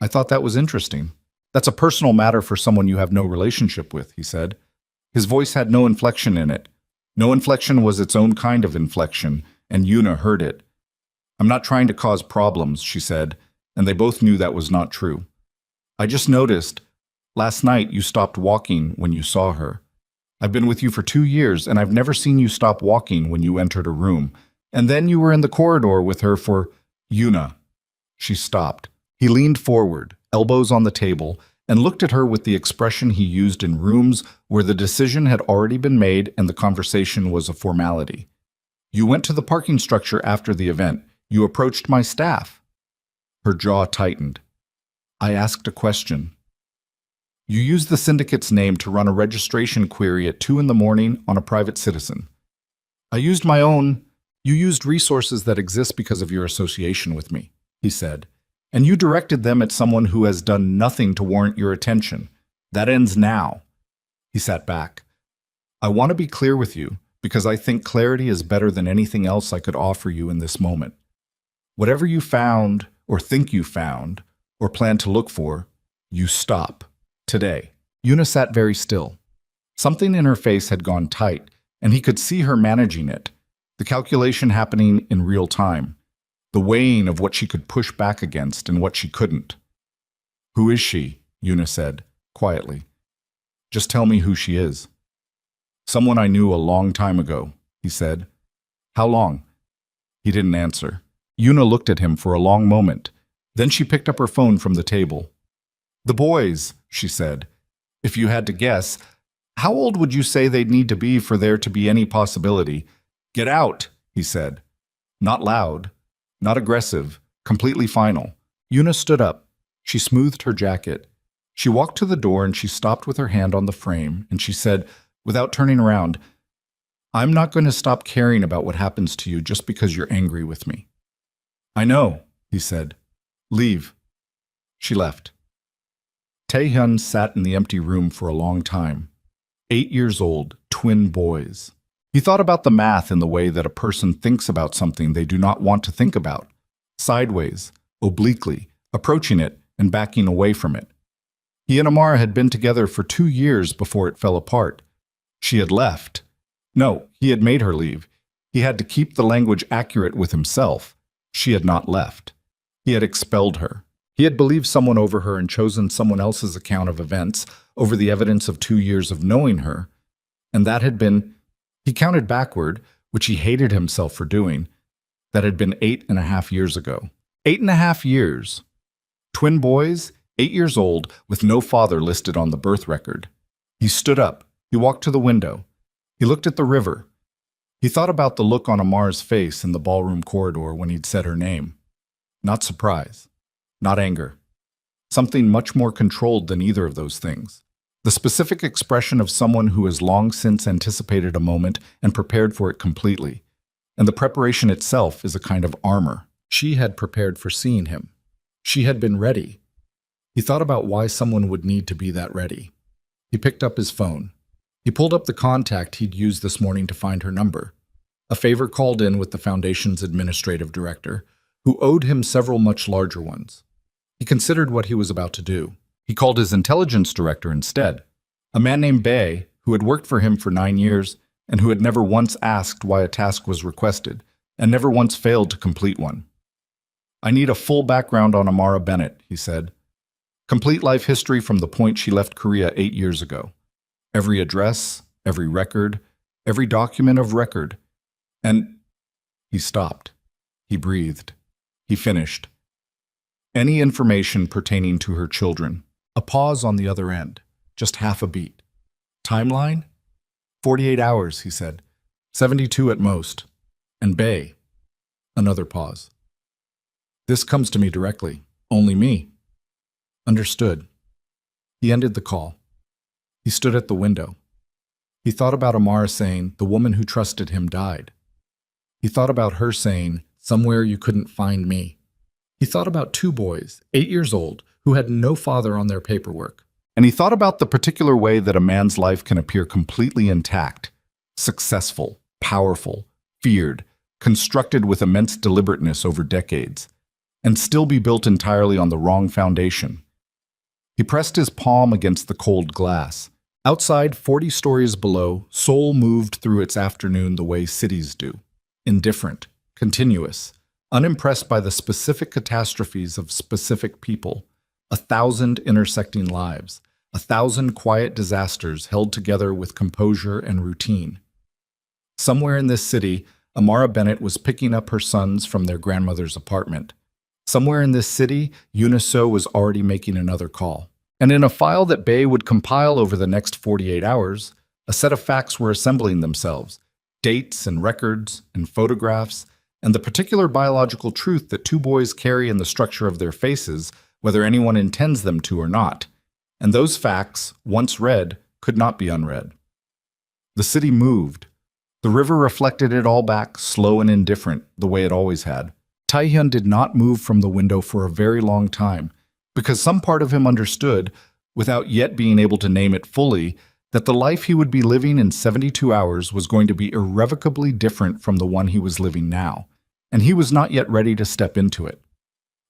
I thought that was interesting. That's a personal matter for someone you have no relationship with, he said. His voice had no inflection in it. No inflection was its own kind of inflection, and Yuna heard it. I'm not trying to cause problems, she said, and they both knew that was not true. I just noticed, last night you stopped walking when you saw her. I've been with you for 2 years, and I've never seen you stop walking when you entered a room. And then you were in the corridor with her for Yuna. She stopped. He leaned forward, elbows on the table, and looked at her with the expression he used in rooms where the decision had already been made and the conversation was a formality. You went to the parking structure after the event. You approached my staff. Her jaw tightened. I asked a question. You used the syndicate's name to run a registration query at 2 a.m. on a private citizen. I used my own. You used resources that exist because of your association with me, he said, and you directed them at someone who has done nothing to warrant your attention. That ends now. He sat back. I want to be clear with you because I think clarity is better than anything else I could offer you in this moment. Whatever you found or think you found or plan to look for, you stop. Today. Yuna sat very still. Something in her face had gone tight, and he could see her managing it. The calculation happening in real time. The weighing of what she could push back against and what she couldn't. Who is she? Yuna said, quietly. Just tell me who she is. Someone I knew a long time ago, he said. How long? He didn't answer. Yuna looked at him for a long moment. Then she picked up her phone from the table. The boys, she said. If you had to guess, how old would you say they'd need to be for there to be any possibility? Get out, he said. Not loud, not aggressive, completely final. Yuna stood up. She smoothed her jacket. She walked to the door and she stopped with her hand on the frame, and she said, without turning around, I'm not going to stop caring about what happens to you just because you're angry with me. I know, he said. Leave. She left. Taehyun sat in the empty room for a long time. 8 years old, twin boys. He thought about the math in the way that a person thinks about something they do not want to think about. Sideways, obliquely, approaching it and backing away from it. He and Amara had been together for 2 years before it fell apart. She had left, No, he had made her leave. He had to keep the language accurate with himself. She had not left. He had expelled her. He had believed someone over her and chosen someone else's account of events over the evidence of 2 years of knowing her, and that had been, he counted backward, which he hated himself for doing, that had been 8.5 years ago. 8.5 years. Twin boys, 8 years old, with no father listed on the birth record. He stood up. He walked to the window. He looked at the river. He thought about the look on Amar's face in the ballroom corridor when he'd said her name. Not surprise. Not anger. Something much more controlled than either of those things. The specific expression of someone who has long since anticipated a moment and prepared for it completely. And the preparation itself is a kind of armor. She had prepared for seeing him. She had been ready. He thought about why someone would need to be that ready. He picked up his phone. He pulled up the contact he'd used this morning to find her number. A favor called in with the foundation's administrative director, who owed him several much larger ones. He considered what he was about to do. He called his intelligence director instead, a man named Bay, who had worked for him for 9 years and who had never once asked why a task was requested and never once failed to complete one. "I need a full background on Amara Bennett," he said. "Complete life history from the point she left Korea 8 years ago. Every address, every record, every document of record. And..." He stopped. He breathed. He finished. "Any information pertaining to her children." A pause on the other end. Just half a beat. "Timeline? 48 hours," he said. 72 at most. "And Bay." Another pause. "This comes to me directly. Only me." "Understood." He ended the call. He stood at the window. He thought about Amara saying, "The woman who trusted him died." He thought about her saying, "Somewhere you couldn't find me." He thought about 2 boys, 8 years old, who had no father on their paperwork. And he thought about the particular way that a man's life can appear completely intact, successful, powerful, feared, constructed with immense deliberateness over decades, and still be built entirely on the wrong foundation. He pressed his palm against the cold glass. Outside, 40 stories below, Seoul moved through its afternoon the way cities do. Indifferent, continuous, unimpressed by the specific catastrophes of specific people. 1,000 intersecting lives, 1,000 quiet disasters held together with composure and routine. Somewhere in this city, Amara Bennett was picking up her sons from their grandmother's apartment. Somewhere in this city, Uniso was already making another call. And in a file that Bay would compile over the next 48 hours, a set of facts were assembling themselves. Dates and records and photographs, and the particular biological truth that 2 boys carry in the structure of their faces, whether anyone intends them to or not. And those facts, once read, could not be unread. The city moved. The river reflected it all back, slow and indifferent, the way it always had. Taehyun did not move from the window for a very long time, because some part of him understood, without yet being able to name it fully, that the life he would be living in 72 hours was going to be irrevocably different from the one he was living now, and he was not yet ready to step into it.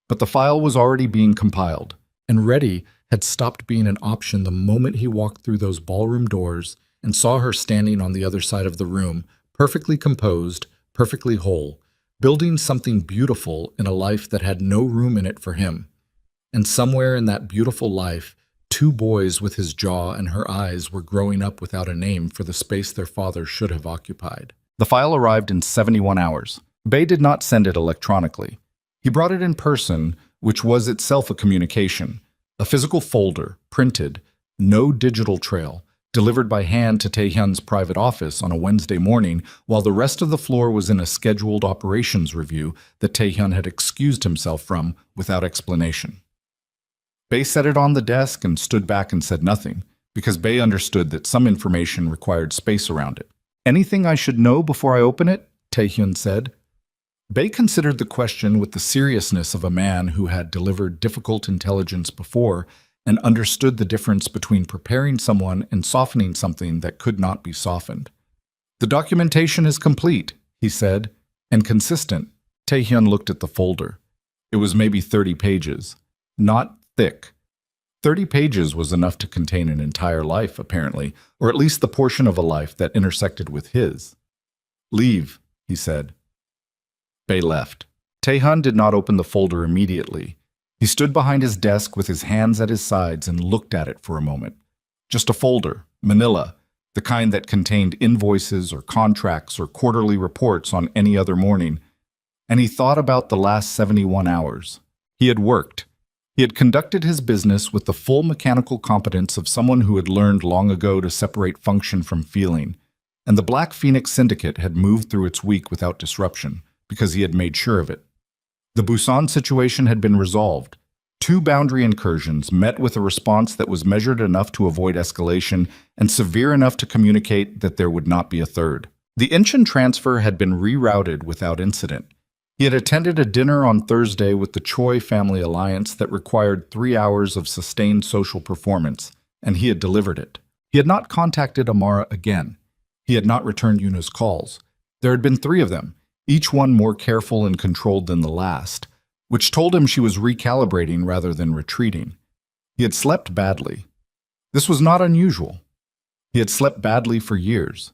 But the file was already being compiled, and ready had stopped being an option the moment he walked through those ballroom doors and saw her standing on the other side of the room, perfectly composed, perfectly whole, building something beautiful in a life that had no room in it for him. And somewhere in that beautiful life, 2 boys with his jaw and her eyes were growing up without a name for the space their father should have occupied. The file arrived in 71 hours. Bay did not send it electronically. He brought it in person, which was itself a communication, a physical folder, printed, no digital trail, delivered by hand to Taehyun's private office on a Wednesday morning while the rest of the floor was in a scheduled operations review that Taehyun had excused himself from without explanation. Bay set it on the desk and stood back and said nothing, because Bay understood that some information required space around it. "Anything I should know before I open it?" Taehyun said. Bay considered the question with the seriousness of a man who had delivered difficult intelligence before and understood the difference between preparing someone and softening something that could not be softened. "The documentation is complete," he said, "and consistent." Taehyun looked at the folder. It was maybe 30 pages. Not thick. 30 pages was enough to contain an entire life, apparently, or at least the portion of a life that intersected with his. "Leave," he said. Bei left. Taehyun did not open the folder immediately. He stood behind his desk with his hands at his sides and looked at it for a moment. Just a folder, manila, the kind that contained invoices or contracts or quarterly reports on any other morning. And he thought about the last 71 hours. He had worked. He had conducted his business with the full mechanical competence of someone who had learned long ago to separate function from feeling. And the Black Phoenix Syndicate had moved through its week without disruption, because he had made sure of it. The Busan situation had been resolved. 2 boundary incursions met with a response that was measured enough to avoid escalation and severe enough to communicate that there would not be a third. The Incheon transfer had been rerouted without incident. He had attended a dinner on Thursday with the Choi family alliance that required 3 hours of sustained social performance, and he had delivered it. He had not contacted Amara again. He had not returned Yuna's calls. There had been 3 of them, each one more careful and controlled than the last, which told him she was recalibrating rather than retreating. He had slept badly. This was not unusual. He had slept badly for years.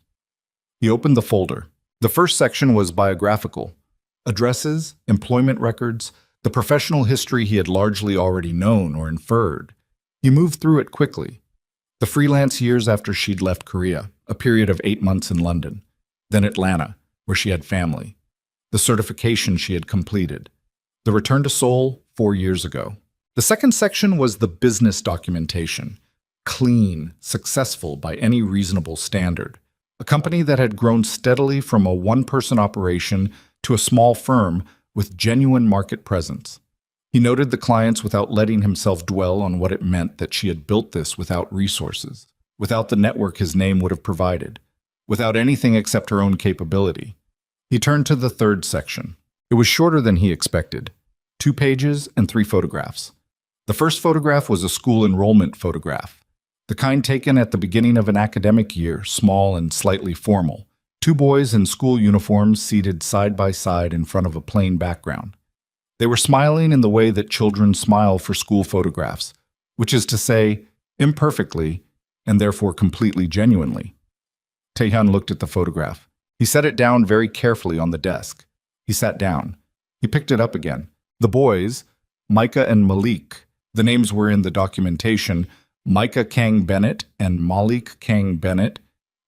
He opened the folder. The first section was biographical. Addresses, employment records, the professional history he had largely already known or inferred. He moved through it quickly. The freelance years after she'd left Korea, a period of 8 months in London. Then Atlanta, where she had family. The certification she had completed. The return to Seoul 4 years ago. The second section was the business documentation. Clean, successful by any reasonable standard. A company that had grown steadily from a one-person operation to a small firm with genuine market presence. He noted the clients without letting himself dwell on what it meant that she had built this without resources, without the network his name would have provided, without anything except her own capability. He turned to the third section. It was shorter than he expected. 2 pages and 3 photographs. The first photograph was a school enrollment photograph, the kind taken at the beginning of an academic year, small and slightly formal. 2 boys in school uniforms seated side by side in front of a plain background. They were smiling in the way that children smile for school photographs, which is to say, imperfectly, and therefore completely genuinely. Taehyun looked at the photograph. He set it down very carefully on the desk. He sat down. He picked it up again. The boys, Micah and Malik, the names were in the documentation, Micah Kang Bennett and Malik Kang Bennett.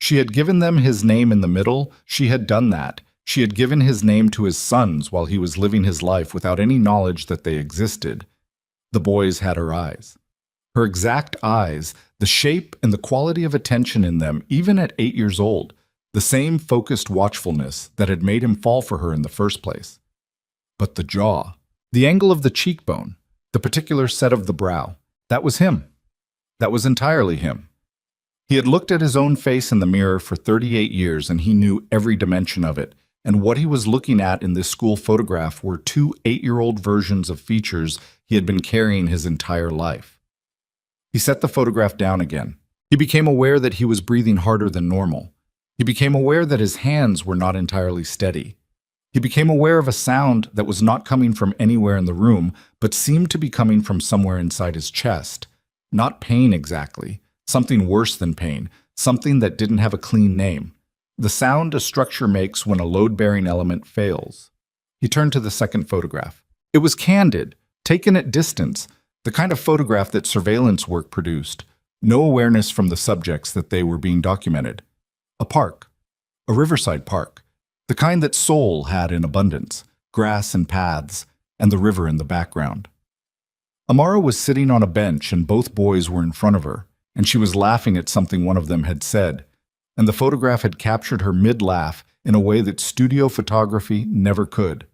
She had given them his name in the middle. She had done that. She had given his name to his sons while he was living his life without any knowledge that they existed. The boys had her eyes. Her exact eyes, the shape and the quality of attention in them, even at 8 years old, the same focused watchfulness that had made him fall for her in the first place. But the jaw, the angle of the cheekbone, the particular set of the brow, that was him. That was entirely him. He had looked at his own face in the mirror for 38 years and he knew every dimension of it, and what he was looking at in this school photograph were 2 8-year-old versions of features he had been carrying his entire life. He set the photograph down again. He became aware that he was breathing harder than normal. He became aware that his hands were not entirely steady. He became aware of a sound that was not coming from anywhere in the room, but seemed to be coming from somewhere inside his chest. Not pain exactly, something worse than pain, something that didn't have a clean name. The sound a structure makes when a load-bearing element fails. He turned to the second photograph. It was candid, taken at distance, the kind of photograph that surveillance work produced. No awareness from the subjects that they were being documented. A park. A riverside park. The kind that Seoul had in abundance. Grass and paths, and the river in the background. Amara was sitting on a bench and both boys were in front of her, and she was laughing at something one of them had said, and the photograph had captured her mid-laugh in a way that studio photography never could.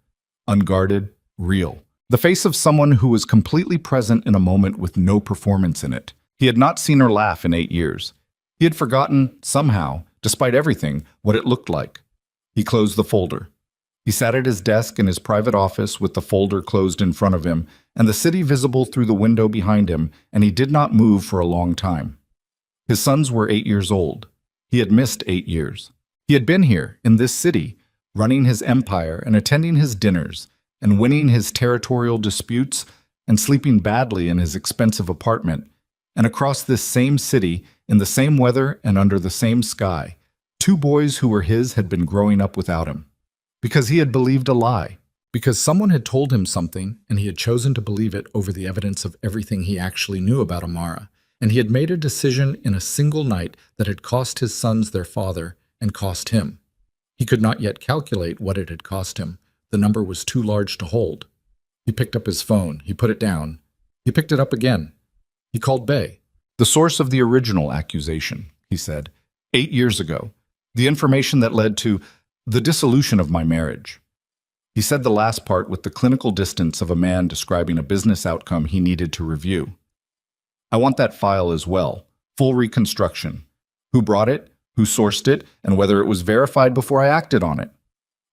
Unguarded, real. The face of someone who was completely present in a moment with no performance in it. He had not seen her laugh in 8 years. He had forgotten, somehow, despite everything, what it looked like. He closed the folder. He sat at his desk in his private office with the folder closed in front of him and the city visible through the window behind him, and he did not move for a long time. His sons were 8 years old. He had missed 8 years. He had been here, in this city, running his empire and attending his dinners and winning his territorial disputes and sleeping badly in his expensive apartment And across this same city, in the same weather and under the same sky, two boys who were his had been growing up without him. Because he had believed a lie. Because someone had told him something, and he had chosen to believe it over the evidence of everything he actually knew about Amara. And he had made a decision in a single night that had cost his sons their father and cost him. He could not yet calculate what it had cost him. The number was too large to hold. He picked up his phone. He put it down. He picked it up again. He called Bay. The source of the original accusation, he said, 8 years ago. The information that led to the dissolution of my marriage. He said the last part with the clinical distance of a man describing a business outcome he needed to review. I want that file as well, full reconstruction. Who brought it, who sourced it, and whether it was verified before I acted on it.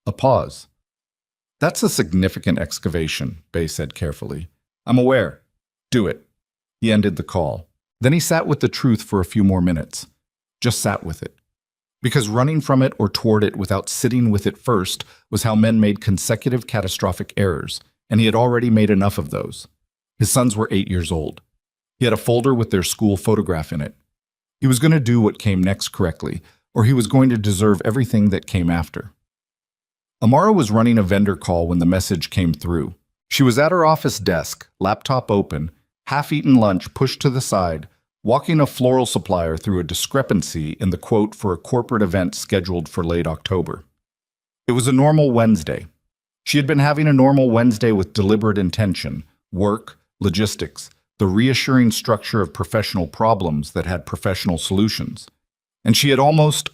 A pause. That's a significant excavation, Bay said carefully. I'm aware. Do it. He ended the call. Then he sat with the truth for a few more minutes. Just sat with it. Because running from it or toward it without sitting with it first was how men made consecutive catastrophic errors, and he had already made enough of those. His sons were 8 years old. He had a folder with their school photograph in it. He was going to do what came next correctly, or he was going to deserve everything that came after. Amara was running a vendor call when the message came through. She was at her office desk, laptop open, half-eaten lunch pushed to the side, walking a floral supplier through a discrepancy in the quote for a corporate event scheduled for late October. It was a normal Wednesday. She had been having a normal Wednesday with deliberate intention, work, logistics, the reassuring structure of professional problems that had professional solutions. And she had almost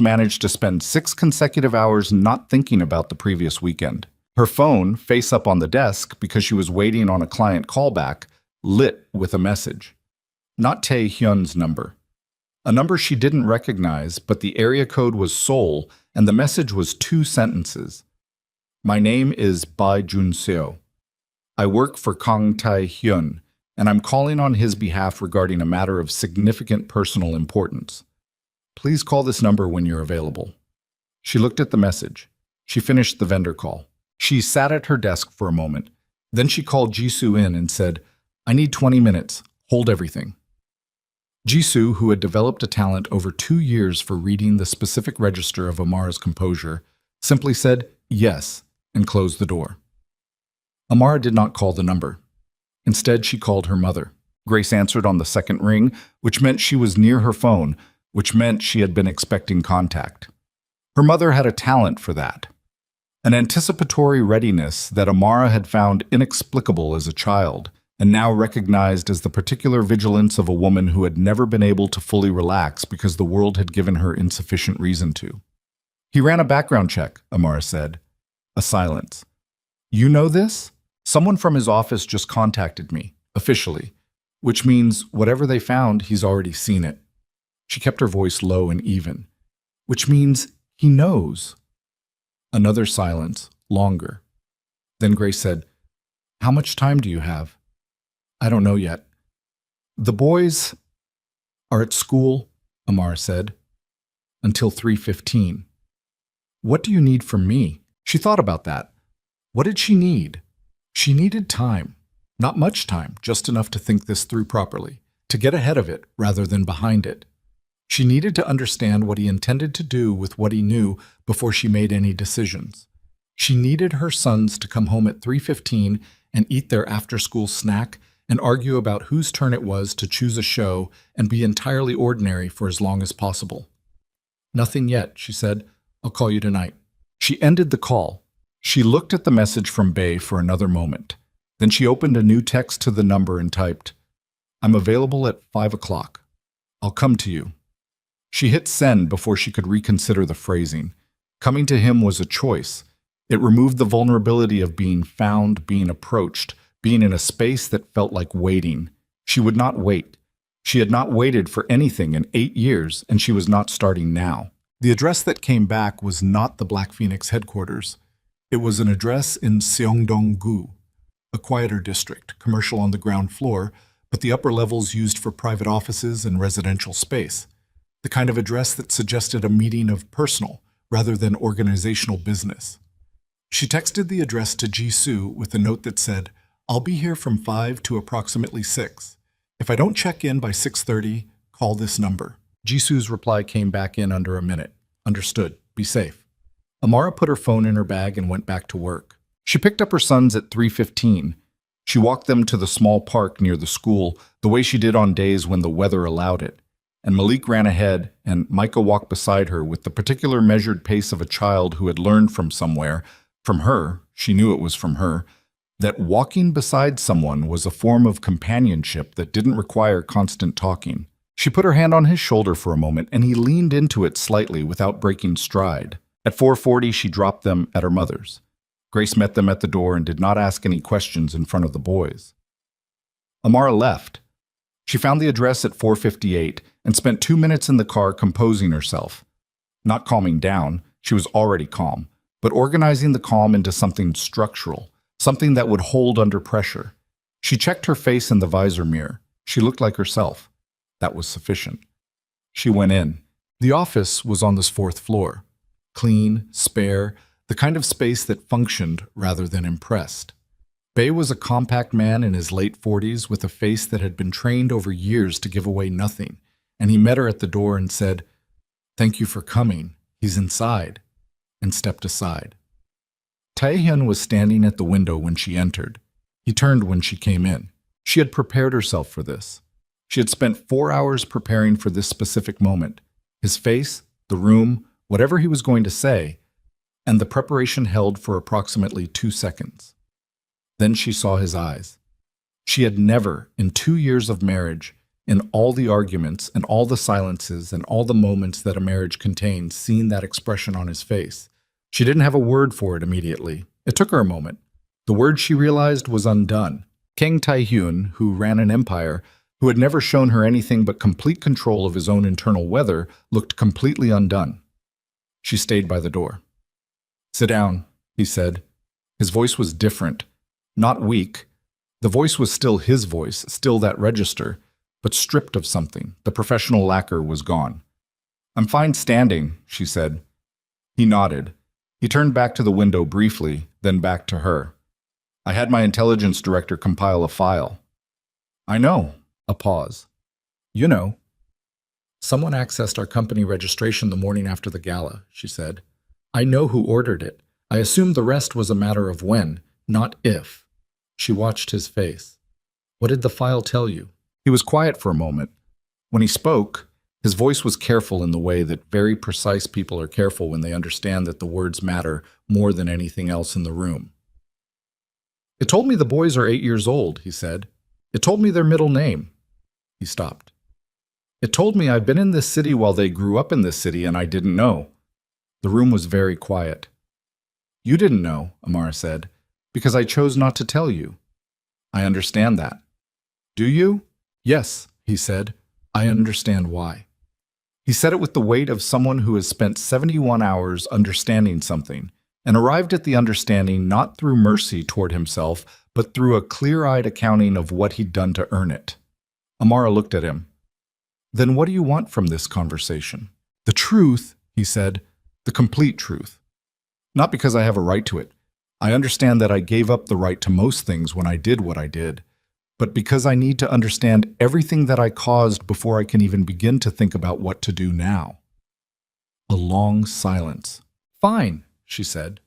managed to spend 6 consecutive hours not thinking about the previous weekend. Her phone, face up on the desk because she was waiting on a client callback, lit with a message. Not Tae-hyun's number. A number she didn't recognize, but the area code was Seoul, and the message was 2 sentences. My name is Bae Jun-seo. I work for Kang Tae-hyun, and I'm calling on his behalf regarding a matter of significant personal importance. Please call this number when you're available. She looked at the message. She finished the vendor call. She sat at her desk for a moment. Then she called Jisoo in and said, I need 20 minutes. Hold everything. Jisoo, who had developed a talent over 2 years for reading the specific register of Amara's composure, simply said yes and closed the door. Amara did not call the number. Instead, she called her mother. Grace answered on the second ring, which meant she was near her phone, which meant she had been expecting contact. Her mother had a talent for that. An anticipatory readiness that Amara had found inexplicable as a child, and now recognized as the particular vigilance of a woman who had never been able to fully relax because the world had given her insufficient reason to. He ran a background check, Amara said. A silence. You know this? Someone from his office just contacted me, officially, which means whatever they found, he's already seen it. She kept her voice low and even, which means he knows. Another silence, longer. Then Grace said, How much time do you have? I don't know yet. The boys are at school, Amara said, until 3:15. What do you need from me? She thought about that. What did she need? She needed time. Not much time, just enough to think this through properly, to get ahead of it rather than behind it. She needed to understand what he intended to do with what he knew before she made any decisions. She needed her sons to come home at 3:15 and eat their after-school snack and argue about whose turn it was to choose a show and be entirely ordinary for as long as possible. Nothing yet, she said. I'll call you tonight. She ended the call. She looked at the message from Bay for another moment. Then she opened a new text to the number and typed, I'm available at 5 o'clock. I'll come to you. She hit send before she could reconsider the phrasing. Coming to him was a choice. It removed the vulnerability of being found, being approached, being in a space that felt like waiting. She would not wait. She had not waited for anything in 8 years, and she was not starting now. The address that came back was not the Black Phoenix headquarters. It was an address in Seongdong-gu, a quieter district, commercial on the ground floor, but the upper levels used for private offices and residential space. The kind of address that suggested a meeting of personal rather than organizational business. She texted the address to Jisoo with a note that said, I'll be here from 5 to approximately 6. If I don't check in by 6:30, call this number. Jisu's reply came back in under a minute. Understood. Be safe. Amara put her phone in her bag and went back to work. She picked up her sons at 3:15. She walked them to the small park near the school, the way she did on days when the weather allowed it. And Malik ran ahead, and Micah walked beside her with the particular measured pace of a child who had learned from somewhere, from her, she knew it was from her, that walking beside someone was a form of companionship that didn't require constant talking. She put her hand on his shoulder for a moment, and he leaned into it slightly without breaking stride. At 4:40, she dropped them at her mother's. Grace met them at the door and did not ask any questions in front of the boys. Amara left. She found the address at 4:58 and spent 2 minutes in the car composing herself. Not calming down, she was already calm, but organizing the calm into something structural, something that would hold under pressure. She checked her face in the visor mirror. She looked like herself. That was sufficient. She went in. The office was on this 4th floor. Clean, spare, the kind of space that functioned rather than impressed. Bay was a compact man in his late 40s with a face that had been trained over years to give away nothing, and he met her at the door and said, "Thank you for coming. He's inside," and stepped aside. Taehyun was standing at the window when she entered. He turned when she came in. She had prepared herself for this. She had spent 4 hours preparing for this specific moment. His face, the room, whatever he was going to say, and the preparation held for approximately 2 seconds. Then she saw his eyes. She had never, in 2 years of marriage, in all the arguments and all the silences and all the moments that a marriage contains, seen that expression on his face. She didn't have a word for it immediately. It took her a moment. The word she realized was undone. Kang Tae-hyun, who ran an empire, who had never shown her anything but complete control of his own internal weather, looked completely undone. She stayed by the door. "Sit down," he said. His voice was different, not weak. The voice was still his voice, still that register, but stripped of something. The professional lacquer was gone. "I'm fine standing," she said. He nodded. He turned back to the window briefly, then back to her. "I had my intelligence director compile a file." "I know." A pause. "You know." "Someone accessed our company registration the morning after the gala," she said. "I know who ordered it. I assumed the rest was a matter of when, not if." She watched his face. "What did the file tell you?" He was quiet for a moment. When he spoke, his voice was careful in the way that very precise people are careful when they understand that the words matter more than anything else in the room. "It told me the boys are 8 years old," he said. "It told me their middle name." He stopped. "It told me I've been in this city while they grew up in this city and I didn't know." The room was very quiet. "You didn't know," Amara said, "because I chose not to tell you." "I understand that." "Do you?" "Yes," he said. "I understand why." He said it with the weight of someone who has spent 71 hours understanding something, and arrived at the understanding not through mercy toward himself, but through a clear-eyed accounting of what he'd done to earn it. Amara looked at him. "Then what do you want from this conversation?" "The truth," he said, "the complete truth. Not because I have a right to it. I understand that I gave up the right to most things when I did what I did, but because I need to understand everything that I caused before I can even begin to think about what to do now." A long silence. "Fine," she said.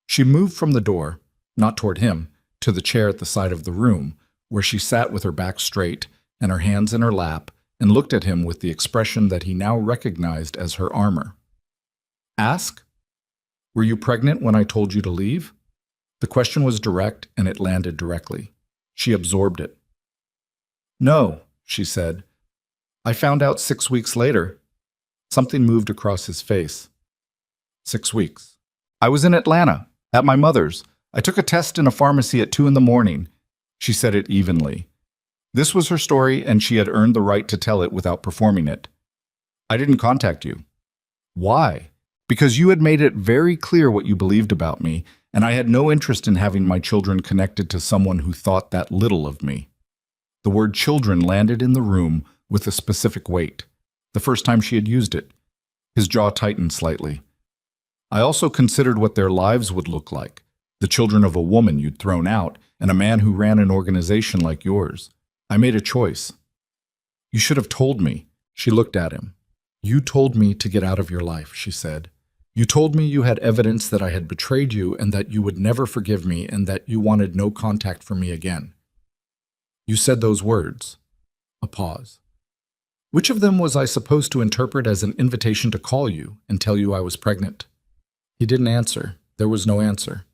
She moved from the door, not toward him, to the chair at the side of the room, where she sat with her back straight and her hands in her lap, and looked at him with the expression that he now recognized as her armor. "Ask? Were you pregnant when I told you to leave?" The question was direct, and it landed directly. She absorbed it. "No," she said. "I found out 6 weeks later." Something moved across his face. 6 weeks. "I was in Atlanta, at my mother's. I took a test in a pharmacy at 2 in the morning." She said it evenly. This was her story, and she had earned the right to tell it without performing it. "I didn't contact you." "Why?" "Because you had made it very clear what you believed about me, and I had no interest in having my children connected to someone who thought that little of me." The word children landed in the room with a specific weight, the first time she had used it. His jaw tightened slightly. "I also considered what their lives would look like, the children of a woman you'd thrown out, and a man who ran an organization like yours. I made a choice. You should have told me. She looked at him. You told me to get out of your life, she said. You told me you had evidence that I had betrayed you and that you would never forgive me and that you wanted no contact from me again. You said those words. A pause. Which of them was I supposed to interpret as an invitation to call you and tell you I was pregnant? He didn't answer. There was no answer.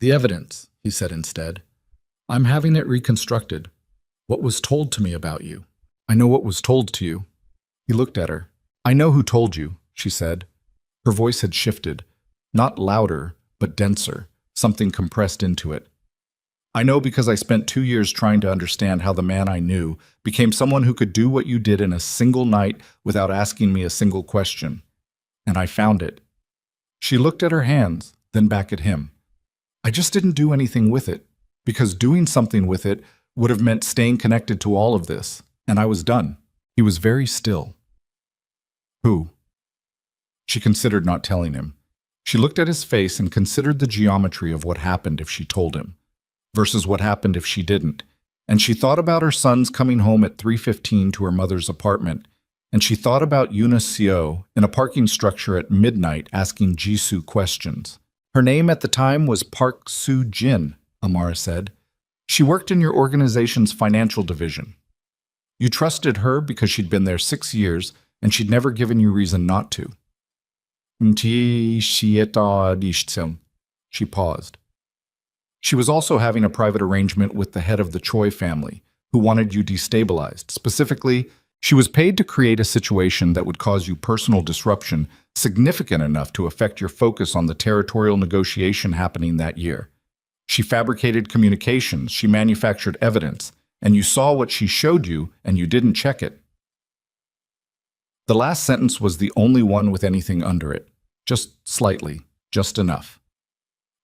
The evidence, he said instead. I'm having it reconstructed. What was told to me about you? I know what was told to you. He looked at her. I know who told you, she said. Her voice had shifted, not louder, but denser, something compressed into it. I know because I spent 2 years trying to understand how the man I knew became someone who could do what you did in a single night without asking me a single question. And I found it. She looked at her hands, then back at him. I just didn't do anything with it, because doing something with it would have meant staying connected to all of this, and I was done. He was very still. Who? She considered not telling him. She looked at his face and considered the geometry of what happened if she told him, versus what happened if she didn't. And she thought about her sons coming home at 3:15 to her mother's apartment, and she thought about Eunice Seo in a parking structure at midnight asking Jisoo questions. Her name at the time was Park Soo-jin, Amara said. She worked in your organization's financial division. You trusted her because she'd been there 6 years and she'd never given you reason not to. She paused. She was also having a private arrangement with the head of the Choi family, who wanted you destabilized. Specifically, she was paid to create a situation that would cause you personal disruption significant enough to affect your focus on the territorial negotiation happening that year. She fabricated communications, she manufactured evidence, and you saw what she showed you and you didn't check it. The last sentence was the only one with anything under it. Just slightly, just enough.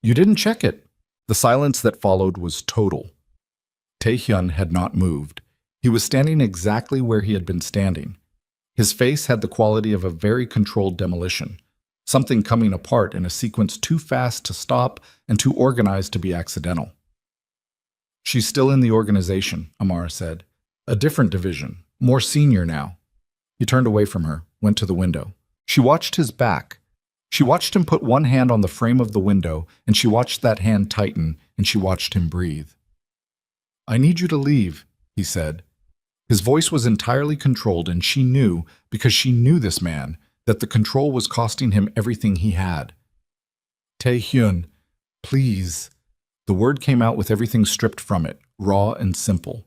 You didn't check it. The silence that followed was total. Taehyun had not moved. He was standing exactly where he had been standing. His face had the quality of a very controlled demolition, something coming apart in a sequence too fast to stop and too organized to be accidental. She's still in the organization, Amara said. A different division, more senior now. He turned away from her, went to the window. She watched his back. She watched him put one hand on the frame of the window, and she watched that hand tighten, and she watched him breathe. I need you to leave, he said. His voice was entirely controlled, and she knew, because she knew this man, that the control was costing him everything he had. Taehyun, please. The word came out with everything stripped from it, raw and simple.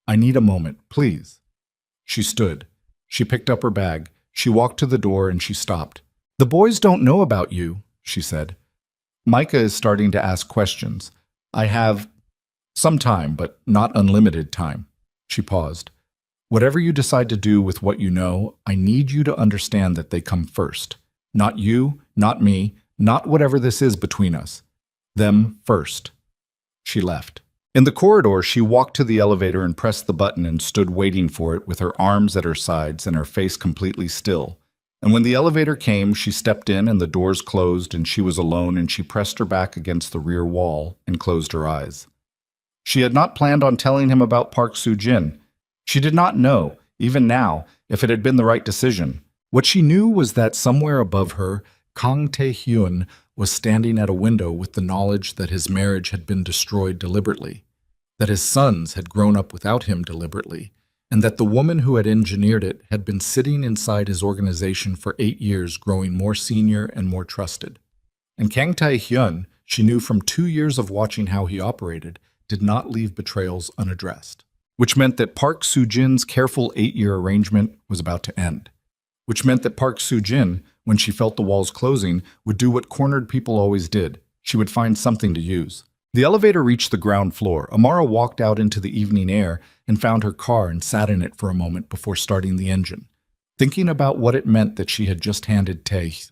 I need a moment, please. She stood. She picked up her bag. She walked to the door and she stopped. The boys don't know about you, she said. Micah is starting to ask questions. I have some time, but not unlimited time. She paused. Whatever you decide to do with what you know, I need you to understand that they come first. Not you, not me, not whatever this is between us. Them first. She left. In the corridor, she walked to the elevator and pressed the button and stood waiting for it with her arms at her sides and her face completely still. And when the elevator came, she stepped in and the doors closed and she was alone and she pressed her back against the rear wall and closed her eyes. She had not planned on telling him about Park Soo-jin. She did not know, even now, if it had been the right decision. What she knew was that somewhere above her, Kang Tae-hyun was standing at a window with the knowledge that his marriage had been destroyed deliberately, that his sons had grown up without him deliberately, and that the woman who had engineered it had been sitting inside his organization for 8 years, growing more senior and more trusted. And Kang Tae-hyun, she knew from 2 years of watching how he operated, did not leave betrayals unaddressed. Which meant that Park Soo-jin's careful 8-year arrangement was about to end. Which meant that Park Soo-jin, when she felt the walls closing, would do what cornered people always did. She would find something to use. The elevator reached the ground floor. Amara walked out into the evening air and found her car and sat in it for a moment before starting the engine, thinking about what it meant that she had just handed Tae-hyun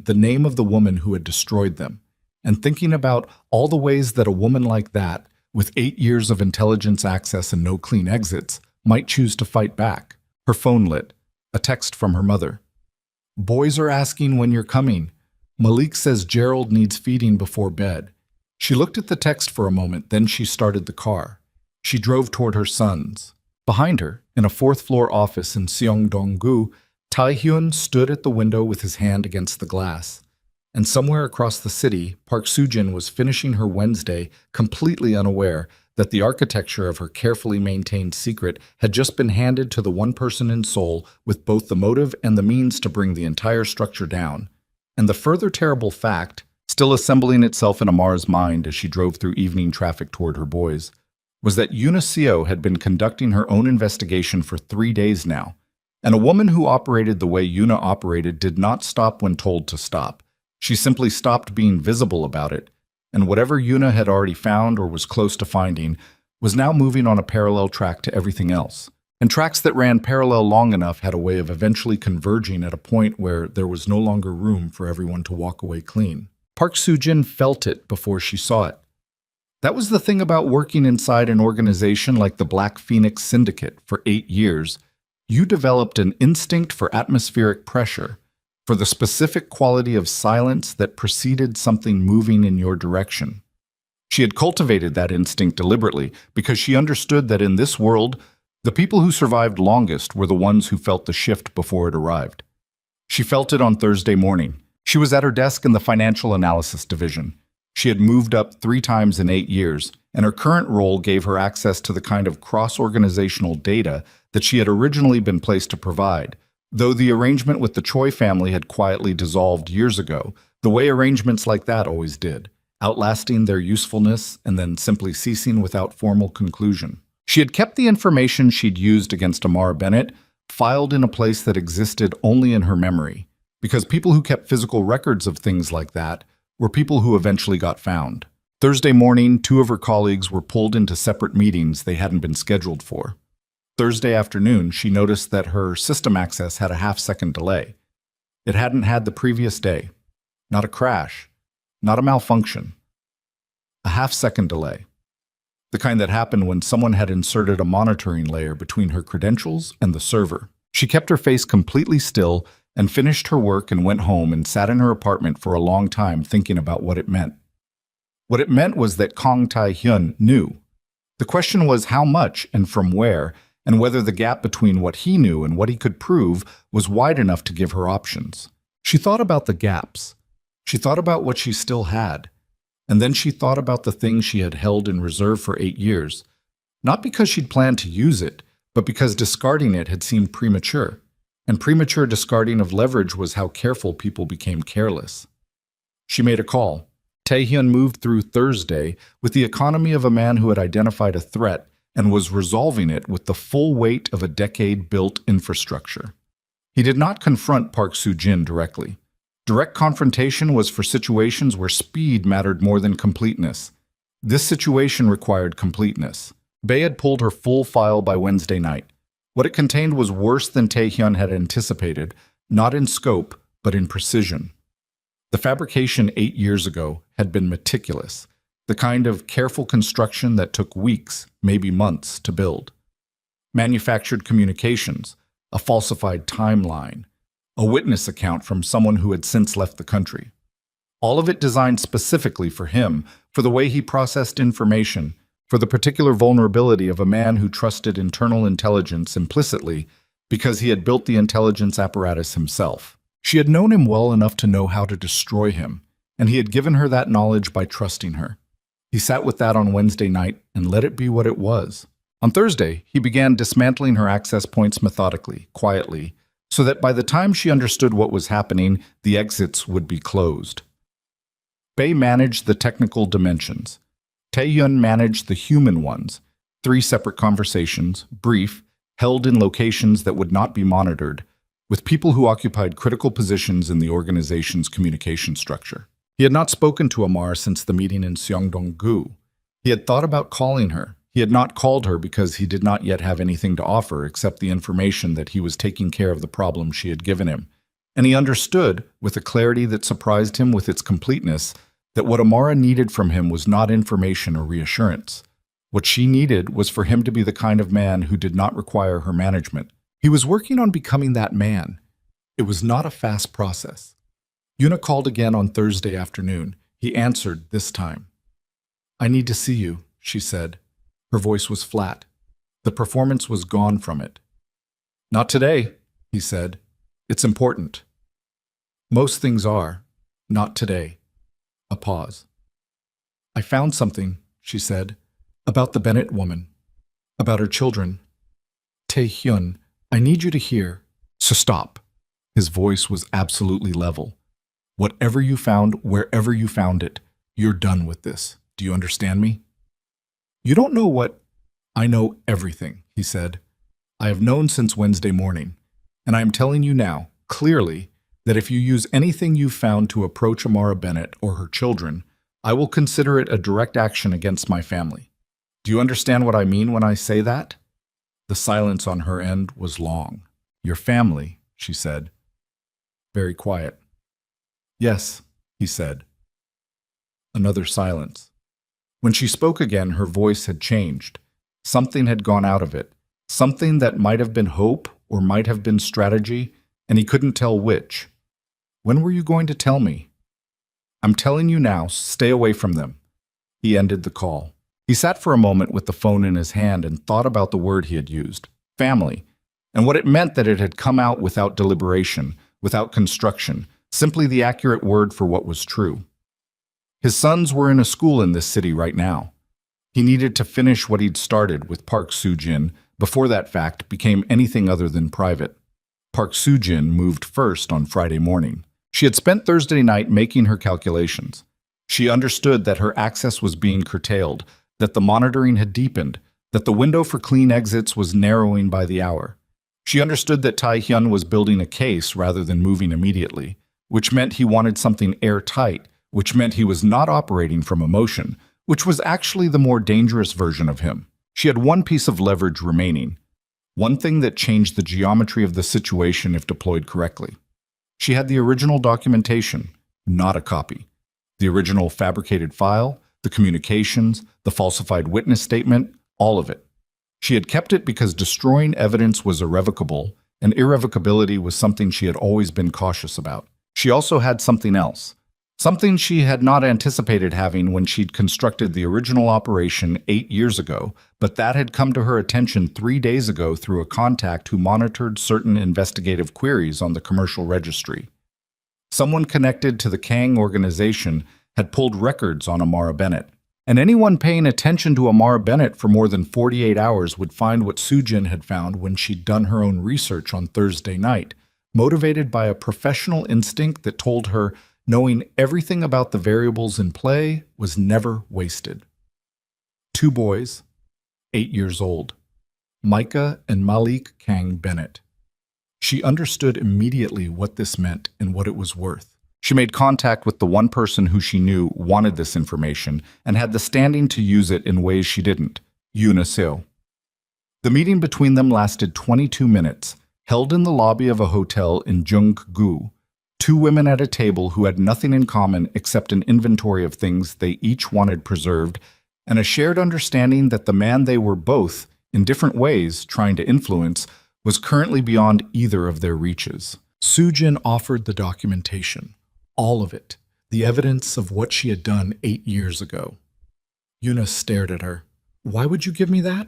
the name of the woman who had destroyed them, and thinking about all the ways that a woman like that, with 8 years of intelligence access and no clean exits, might choose to fight back. Her phone lit. A text from her mother. Boys are asking when you're coming. Malik says Gerald needs feeding before bed. She looked at the text for a moment, then she started the car. She drove toward her son's. Behind her, in a fourth-floor office in Seongdong-gu, Tae-hyun stood at the window with his hand against the glass. And somewhere across the city, Park Soo-jin was finishing her Wednesday, completely unaware that the architecture of her carefully maintained secret had just been handed to the one person in Seoul with both the motive and the means to bring the entire structure down. And the further terrible fact, still assembling itself in Amara's mind as she drove through evening traffic toward her boys, was that Yoona Seo had been conducting her own investigation for 3 days now. And a woman who operated the way Yoona operated did not stop when told to stop. She simply stopped being visible about it, and whatever Yoona had already found or was close to finding was now moving on a parallel track to everything else. And tracks that ran parallel long enough had a way of eventually converging at a point where there was no longer room for everyone to walk away clean. Park Soo-jin felt it before she saw it. That was the thing about working inside an organization like the Black Phoenix Syndicate for 8 years. You developed an instinct for atmospheric pressure, for the specific quality of silence that preceded something moving in your direction. She had cultivated that instinct deliberately because she understood that in this world, the people who survived longest were the ones who felt the shift before it arrived. She felt it on Thursday morning. She was at her desk in the financial analysis division. She had moved up 3 times in 8 years, and her current role gave her access to the kind of cross-organizational data that she had originally been placed to provide. Though the arrangement with the Choi family had quietly dissolved years ago, the way arrangements like that always did, outlasting their usefulness and then simply ceasing without formal conclusion. She had kept the information she'd used against Amara Bennett filed in a place that existed only in her memory, because people who kept physical records of things like that were people who eventually got found. Thursday morning, 2 of her colleagues were pulled into separate meetings they hadn't been scheduled for. Thursday afternoon, she noticed that her system access had a half-second delay. It hadn't had the previous day. Not a crash. Not a malfunction. A half-second delay. The kind that happened when someone had inserted a monitoring layer between her credentials and the server. She kept her face completely still and finished her work and went home and sat in her apartment for a long time thinking about what it meant. What it meant was that Kang Tae-hyun knew. The question was how much and from where, and whether the gap between what he knew and what he could prove was wide enough to give her options. She thought about the gaps. She thought about what she still had. And then she thought about the thing she had held in reserve for 8 years. Not because she'd planned to use it, but because discarding it had seemed premature. And premature discarding of leverage was how careful people became careless. She made a call. Tae-hyun moved through Thursday with the economy of a man who had identified a threat and was resolving it with the full weight of a decade-built infrastructure. He did not confront Park Soo-jin directly. Direct confrontation was for situations where speed mattered more than completeness. This situation required completeness. Bae had pulled her full file by Wednesday night. What it contained was worse than Tae-hyun had anticipated, not in scope, but in precision. The fabrication 8 years ago had been meticulous. The kind of careful construction that took weeks, maybe months, to build. Manufactured communications, a falsified timeline, a witness account from someone who had since left the country. All of it designed specifically for him, for the way he processed information, for the particular vulnerability of a man who trusted internal intelligence implicitly because he had built the intelligence apparatus himself. She had known him well enough to know how to destroy him, and he had given her that knowledge by trusting her. He sat with that on Wednesday night and let it be what it was. On Thursday, he began dismantling her access points methodically, quietly, so that by the time she understood what was happening, the exits would be closed. Bae managed the technical dimensions. Tae-hyun managed the human ones. 3 separate conversations, brief, held in locations that would not be monitored, with people who occupied critical positions in the organization's communication structure. He had not spoken to Amara since the meeting in Seongdong-gu. He had thought about calling her. He had not called her because he did not yet have anything to offer except the information that he was taking care of the problem she had given him. And he understood, with a clarity that surprised him with its completeness, that what Amara needed from him was not information or reassurance. What she needed was for him to be the kind of man who did not require her management. He was working on becoming that man. It was not a fast process. Yoona called again on Thursday afternoon. He answered this time. "I need to see you," she said. Her voice was flat. The performance was gone from it. Not today, he said. It's important. Most things are. Not today. A pause. I found something, she said, about the Bennett woman, about her children. Tae-hyun, I need you to hear. So stop. His voice was absolutely level. Whatever you found, wherever you found it, you're done with this. Do you understand me? You don't know what... I know everything, he said. I have known since Wednesday morning, and I am telling you now, clearly, that if you use anything you've found to approach Amara Bennett or her children, I will consider it a direct action against my family. Do you understand what I mean when I say that? The silence on her end was long. Your family, she said. Very quiet. Yes, he said. Another silence. When she spoke again, her voice had changed. Something had gone out of it. Something that might have been hope or might have been strategy, and he couldn't tell which. When were you going to tell me? I'm telling you now, stay away from them. He ended the call. He sat for a moment with the phone in his hand and thought about the word he had used, family, and what it meant that it had come out without deliberation, without construction, simply the accurate word for what was true. His sons were in a school in this city right now. He needed to finish what he'd started with Park Soo-jin before that fact became anything other than private. Park Soo-jin moved first on Friday morning. She had spent Thursday night making her calculations. She understood that her access was being curtailed, that the monitoring had deepened, that the window for clean exits was narrowing by the hour. She understood that Tae-hyun was building a case rather than moving immediately, which meant he wanted something airtight, which meant he was not operating from emotion, which was actually the more dangerous version of him. She had one piece of leverage remaining, one thing that changed the geometry of the situation if deployed correctly. She had the original documentation, not a copy. The original fabricated file, the communications, the falsified witness statement, all of it. She had kept it because destroying evidence was irrevocable, and irrevocability was something she had always been cautious about. She also had something else. Something she had not anticipated having when she'd constructed the original operation 8 years ago, but that had come to her attention 3 days ago through a contact who monitored certain investigative queries on the commercial registry. Someone connected to the Kang organization had pulled records on Amara Bennett, and anyone paying attention to Amara Bennett for more than 48 hours would find what Soo-jin had found when she'd done her own research on Thursday night, motivated by a professional instinct that told her knowing everything about the variables in play was never wasted. 2 boys, 8 years old, Micah and Malik Kang Bennett. She understood immediately what this meant and what it was worth. She made contact with the one person who she knew wanted this information and had the standing to use it in ways she didn't, Yoona Seo. The meeting between them lasted 22 minutes, held in the lobby of a hotel in Jung-gu. 2 women at a table who had nothing in common except an inventory of things they each wanted preserved and a shared understanding that the man they were both, in different ways, trying to influence, was currently beyond either of their reaches. Soo-jin offered the documentation, all of it, the evidence of what she had done 8 years ago. Yoona stared at her. Why would you give me that?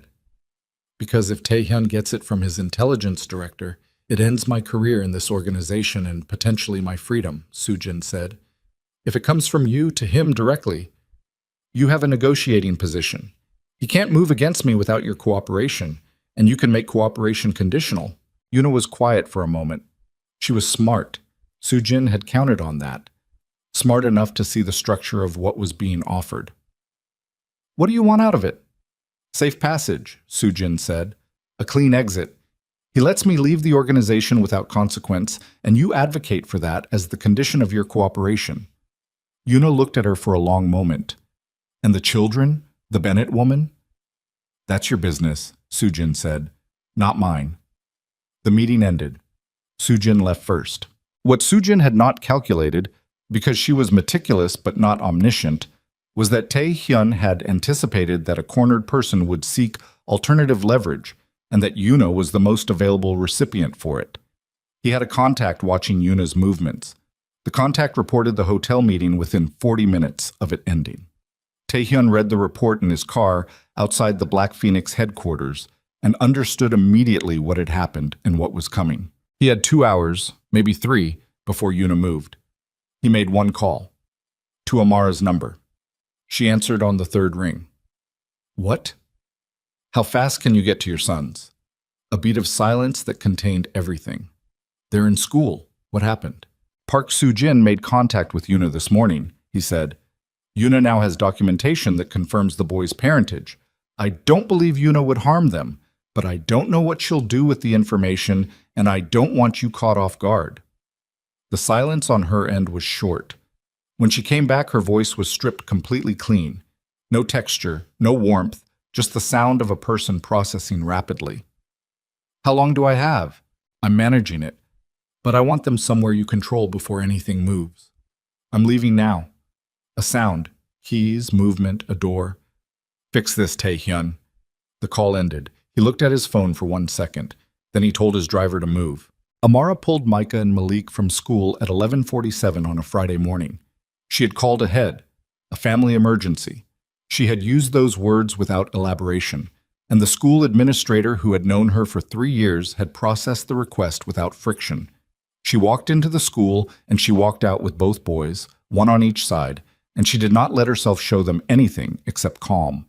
Because if Tae-hyun gets it from his intelligence director, it ends my career in this organization and potentially my freedom, Soo-jin said. If it comes from you to him directly, you have a negotiating position. He can't move against me without your cooperation, and you can make cooperation conditional. Yoona was quiet for a moment. She was smart. Soo-jin had counted on that. Smart enough to see the structure of what was being offered. What do you want out of it? Safe passage, Soo-jin said. A clean exit. He lets me leave the organization without consequence, and you advocate for that as the condition of your cooperation. Yoona looked at her for a long moment. And the children? The Bennett woman? That's your business, Soo-jin said. Not mine. The meeting ended. Soo-jin left first. What Soo-jin had not calculated, because she was meticulous but not omniscient, was that Tae-hyun had anticipated that a cornered person would seek alternative leverage, and that Yoona was the most available recipient for it. He had a contact watching Yoona's movements. The contact reported the hotel meeting within 40 minutes of it ending. Taehyun read the report in his car outside the Black Phoenix headquarters and understood immediately what had happened and what was coming. He had 2 hours, maybe 3, before Yuna moved. He made one call. To Amara's number. She answered on the 3rd ring. What? How fast can you get to your sons? A beat of silence that contained everything. They're in school. What happened? Park Soo-jin made contact with Yuna this morning, he said. Yuna now has documentation that confirms the boys' parentage. I don't believe Yuna would harm them, but I don't know what she'll do with the information, and I don't want you caught off guard. The silence on her end was short. When she came back, her voice was stripped completely clean. No texture, no warmth, just the sound of a person processing rapidly. How long do I have? I'm managing it, but I want them somewhere you control before anything moves. I'm leaving now. A sound, keys, movement, a door. Fix this, Taehyun. The call ended. He looked at his phone for 1 second. Then he told his driver to move. Amara pulled Micah and Malik from school at 11:47 on a Friday morning. She had called ahead, a family emergency. She had used those words without elaboration, and the school administrator who had known her for 3 years had processed the request without friction. She walked into the school and she walked out with both boys, one on each side, and she did not let herself show them anything except calm.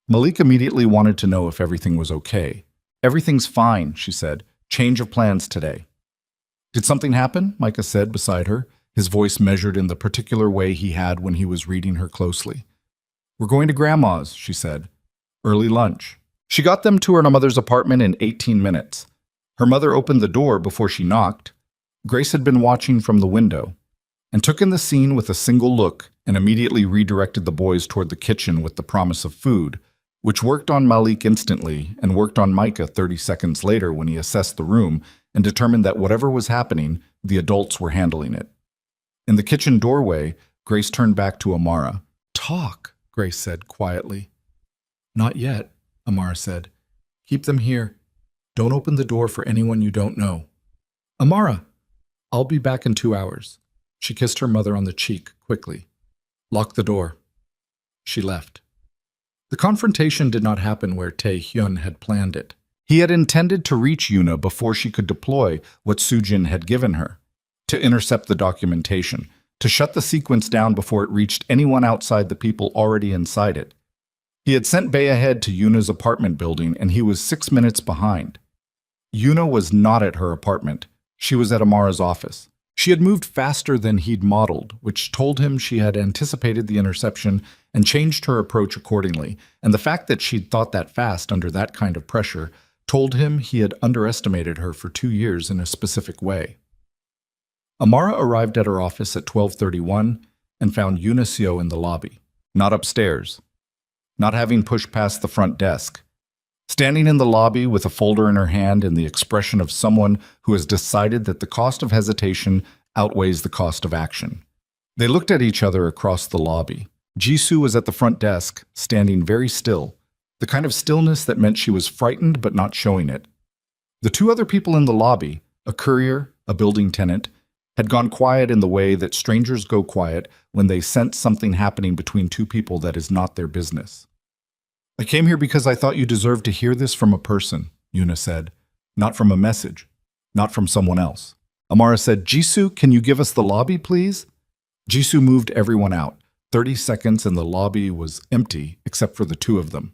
Malik immediately wanted to know if everything was okay. Everything's fine, she said. Change of plans today. Did something happen? Micah said beside her, his voice measured in the particular way he had when he was reading her closely. We're going to Grandma's, she said. Early lunch. She got them to her mother's apartment in 18 minutes. Her mother opened the door before she knocked. Grace had been watching from the window and took in the scene with a single look and immediately redirected the boys toward the kitchen with the promise of food, which worked on Malik instantly and worked on Micah 30 seconds later when he assessed the room and determined that whatever was happening, the adults were handling it. In the kitchen doorway, Grace turned back to Amara. Talk, Grace said quietly. Not yet, Amara said. Keep them here. Don't open the door for anyone you don't know. Amara, I'll be back in 2 hours. She kissed her mother on the cheek quickly. Lock the door. She left. The confrontation did not happen where Tae-hyun had planned it. He had intended to reach Yuna before she could deploy what Soo-jin had given her, to intercept the documentation, to shut the sequence down before it reached anyone outside the people already inside it. He had sent Bae ahead to Yuna's apartment building, and he was 6 minutes behind. Yuna was not at her apartment. She was at Amara's office. She had moved faster than he'd modeled, which told him she had anticipated the interception and changed her approach accordingly, and the fact that she'd thought that fast under that kind of pressure told him he had underestimated her for 2 years in a specific way. Amara arrived at her office at 12:31 and found Yuna Seo in the lobby, not upstairs, not having pushed past the front desk, standing in the lobby with a folder in her hand and the expression of someone who has decided that the cost of hesitation outweighs the cost of action. They looked at each other across the lobby. Jisoo was at the front desk, standing very still, the kind of stillness that meant she was frightened but not showing it. The 2 other people in the lobby, a courier, a building tenant, had gone quiet in the way that strangers go quiet when they sense something happening between 2 people that is not their business. I came here because I thought you deserved to hear this from a person, Yuna said, not from a message, not from someone else. Amara said, Jisoo, can you give us the lobby, please? Jisoo moved everyone out. 30 seconds and the lobby was empty except for the 2 of them.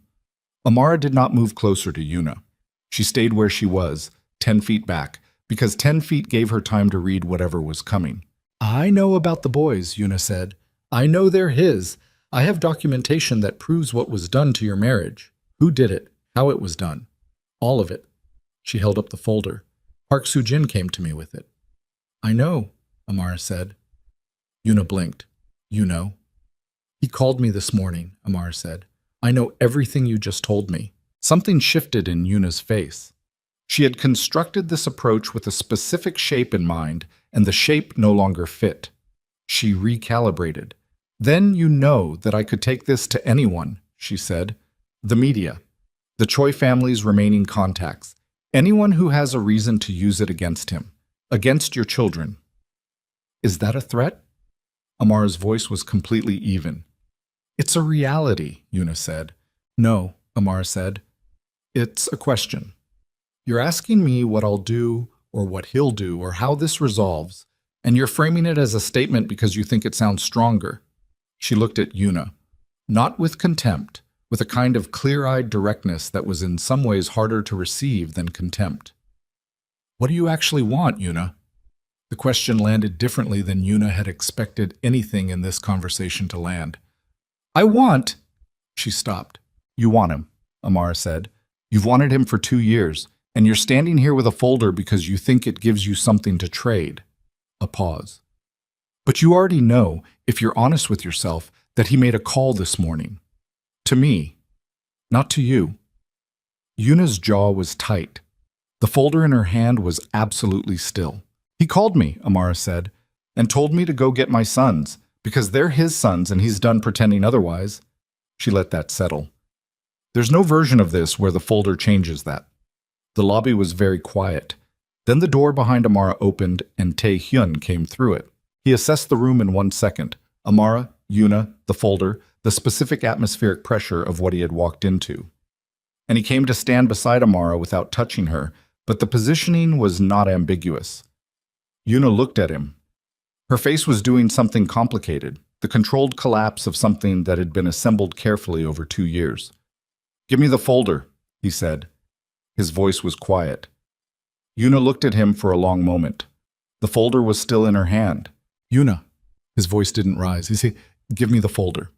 Amara did not move closer to Yuna. She stayed where she was, 10 feet back, because 10 feet gave her time to read whatever was coming. I know about the boys, Yuna said. I know they're his. I have documentation that proves what was done to your marriage. Who did it, how it was done. All of it. She held up the folder. Park Soo-jin came to me with it. I know, Amara said. Yuna blinked. You know. He called me this morning, Amara said. I know everything you just told me. Something shifted in Yuna's face. She had constructed this approach with a specific shape in mind, and the shape no longer fit. She recalibrated. Then you know that I could take this to anyone, she said. The media. The Choi family's remaining contacts. Anyone who has a reason to use it against him. Against your children. Is that a threat? Amara's voice was completely even. It's a reality, Yuna said. No, Amara said. It's a question. You're asking me what I'll do or what he'll do or how this resolves, and you're framing it as a statement because you think it sounds stronger. She looked at Yuna, not with contempt, with a kind of clear-eyed directness that was in some ways harder to receive than contempt. What do you actually want, Yuna? The question landed differently than Yuna had expected anything in this conversation to land. I want... She stopped. You want him, Amara said. You've wanted him for 2 years, and you're standing here with a folder because you think it gives you something to trade. A pause. But you already know, if you're honest with yourself, that he made a call this morning. To me, not to you. Yuna's jaw was tight. The folder in her hand was absolutely still. He called me, Amara said, and told me to go get my sons, because they're his sons and he's done pretending otherwise. She let that settle. There's no version of this where the folder changes that. The lobby was very quiet. Then the door behind Amara opened and Tae-hyun came through it. He assessed the room in 1 second. Amara, Yuna, the folder, the specific atmospheric pressure of what he had walked into. And he came to stand beside Amara without touching her, but the positioning was not ambiguous. Yuna looked at him. Her face was doing something complicated, the controlled collapse of something that had been assembled carefully over 2 years. Give me the folder, he said. His voice was quiet. Yuna looked at him for a long moment. The folder was still in her hand. Yuna. His voice didn't rise. He said, give me the folder.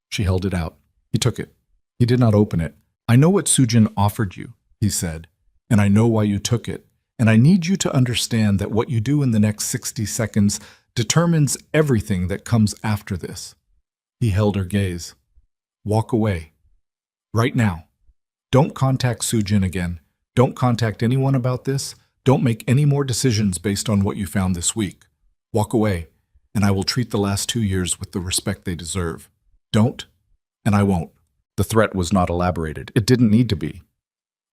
She held it out. He took it. He did not open it. I know what Sujin offered you, he said, and I know why you took it. And I need you to understand that what you do in the next 60 seconds determines everything that comes after this. He held her gaze. Walk away. Right now. Don't contact Sujin again. Don't contact anyone about this. Don't make any more decisions based on what you found this week. Walk away, and I will treat the last 2 years with the respect they deserve. Don't, and I won't. The threat was not elaborated. It didn't need to be.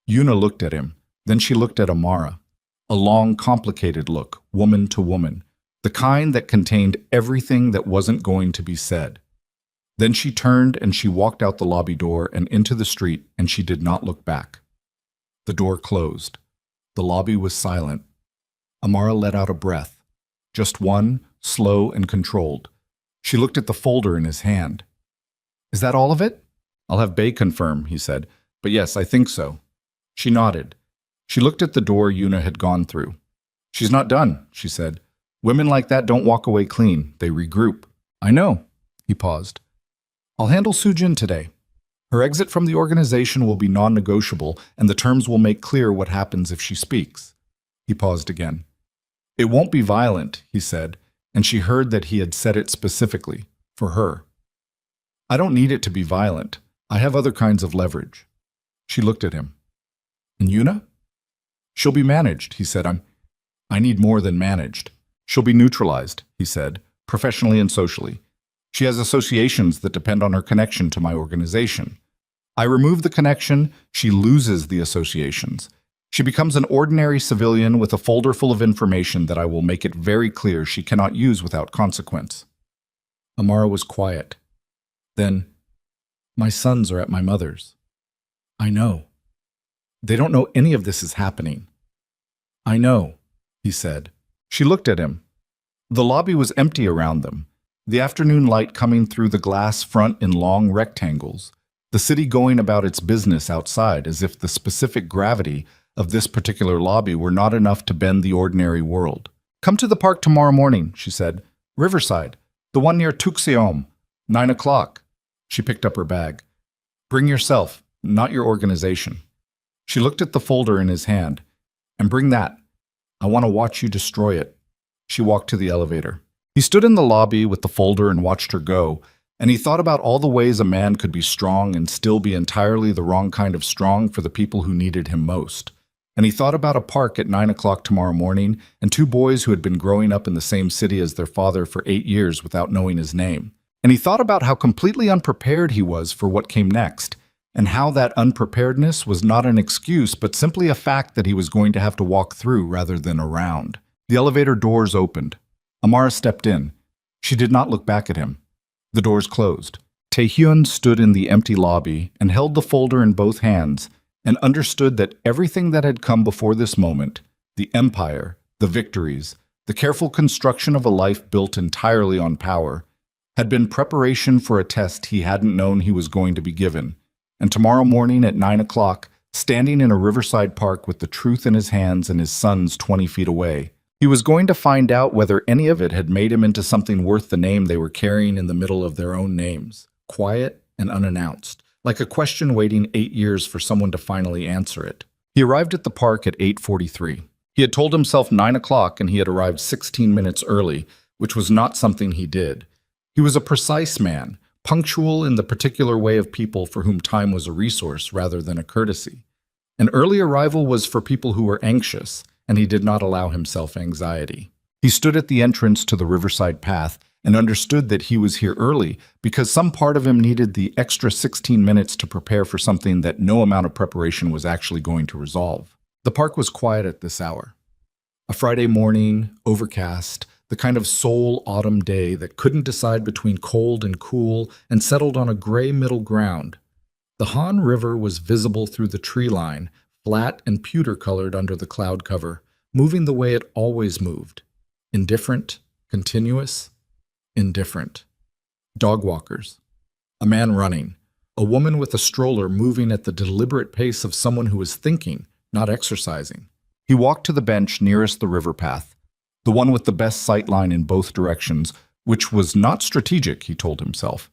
Yuna looked at him. Then she looked at Amara. A long, complicated look, woman to woman. The kind that contained everything that wasn't going to be said. Then she turned and she walked out the lobby door and into the street, and she did not look back. The door closed. The lobby was silent. Amara let out a breath. Just one, slow and controlled. She looked at the folder in his hand. Is that all of it? I'll have Bae confirm, he said. But yes, I think so. She nodded. She looked at the door Yuna had gone through. She's not done, she said. Women like that don't walk away clean. They regroup. I know. He paused. I'll handle Sujin today. Her exit from the organization will be non-negotiable, and the terms will make clear what happens if she speaks. He paused again. It won't be violent, he said, and she heard that he had said it specifically, for her. I don't need it to be violent. I have other kinds of leverage. She looked at him. And Yuna? She'll be managed, he said. I need more than managed. She'll be neutralized, he said, professionally and socially. She has associations that depend on her connection to my organization. I remove the connection, she loses the associations. She becomes an ordinary civilian with a folder full of information that I will make it very clear she cannot use without consequence. Amara was quiet. Then, my sons are at my mother's. I know. They don't know any of this is happening. I know, he said. She looked at him. The lobby was empty around them, the afternoon light coming through the glass front in long rectangles, the city going about its business outside as if the specific gravity of this particular lobby were not enough to bend the ordinary world. Come to the park tomorrow morning, she said. Riverside, the one near Tuxeom, 9 o'clock. She picked up her bag. Bring yourself, not your organization. She looked at the folder in his hand. And bring that. I want to watch you destroy it. She walked to the elevator. He stood in the lobby with the folder and watched her go, and he thought about all the ways a man could be strong and still be entirely the wrong kind of strong for the people who needed him most. And he thought about a park at 9 o'clock tomorrow morning and 2 boys who had been growing up in the same city as their father for 8 years without knowing his name. And he thought about how completely unprepared he was for what came next, and how that unpreparedness was not an excuse but simply a fact that he was going to have to walk through rather than around. The elevator doors opened. Amara stepped in. She did not look back at him. The doors closed. Taehyun stood in the empty lobby and held the folder in both hands and understood that everything that had come before this moment, the empire, the victories, the careful construction of a life built entirely on power, had been preparation for a test he hadn't known he was going to be given. And tomorrow morning at 9 o'clock, standing in a riverside park with the truth in his hands and his sons 20 feet away, he was going to find out whether any of it had made him into something worth the name they were carrying in the middle of their own names, quiet and unannounced, like a question waiting 8 years for someone to finally answer it. He arrived at the park at 8:43. He had told himself 9 o'clock and he had arrived 16 minutes early, which was not something he did. He was a precise man, punctual in the particular way of people for whom time was a resource rather than a courtesy. An early arrival was for people who were anxious, and he did not allow himself anxiety. He stood at the entrance to the riverside path and understood that he was here early because some part of him needed the extra 16 minutes to prepare for something that no amount of preparation was actually going to resolve. The park was quiet at this hour. A Friday morning, overcast, the kind of sole autumn day that couldn't decide between cold and cool and settled on a gray middle ground. The Han River was visible through the tree line, flat and pewter-colored under the cloud cover, moving the way it always moved. Indifferent, continuous, indifferent. Dog walkers. A man running. A woman with a stroller moving at the deliberate pace of someone who was thinking, not exercising. He walked to the bench nearest the river path, the one with the best sight line in both directions, which was not strategic, he told himself.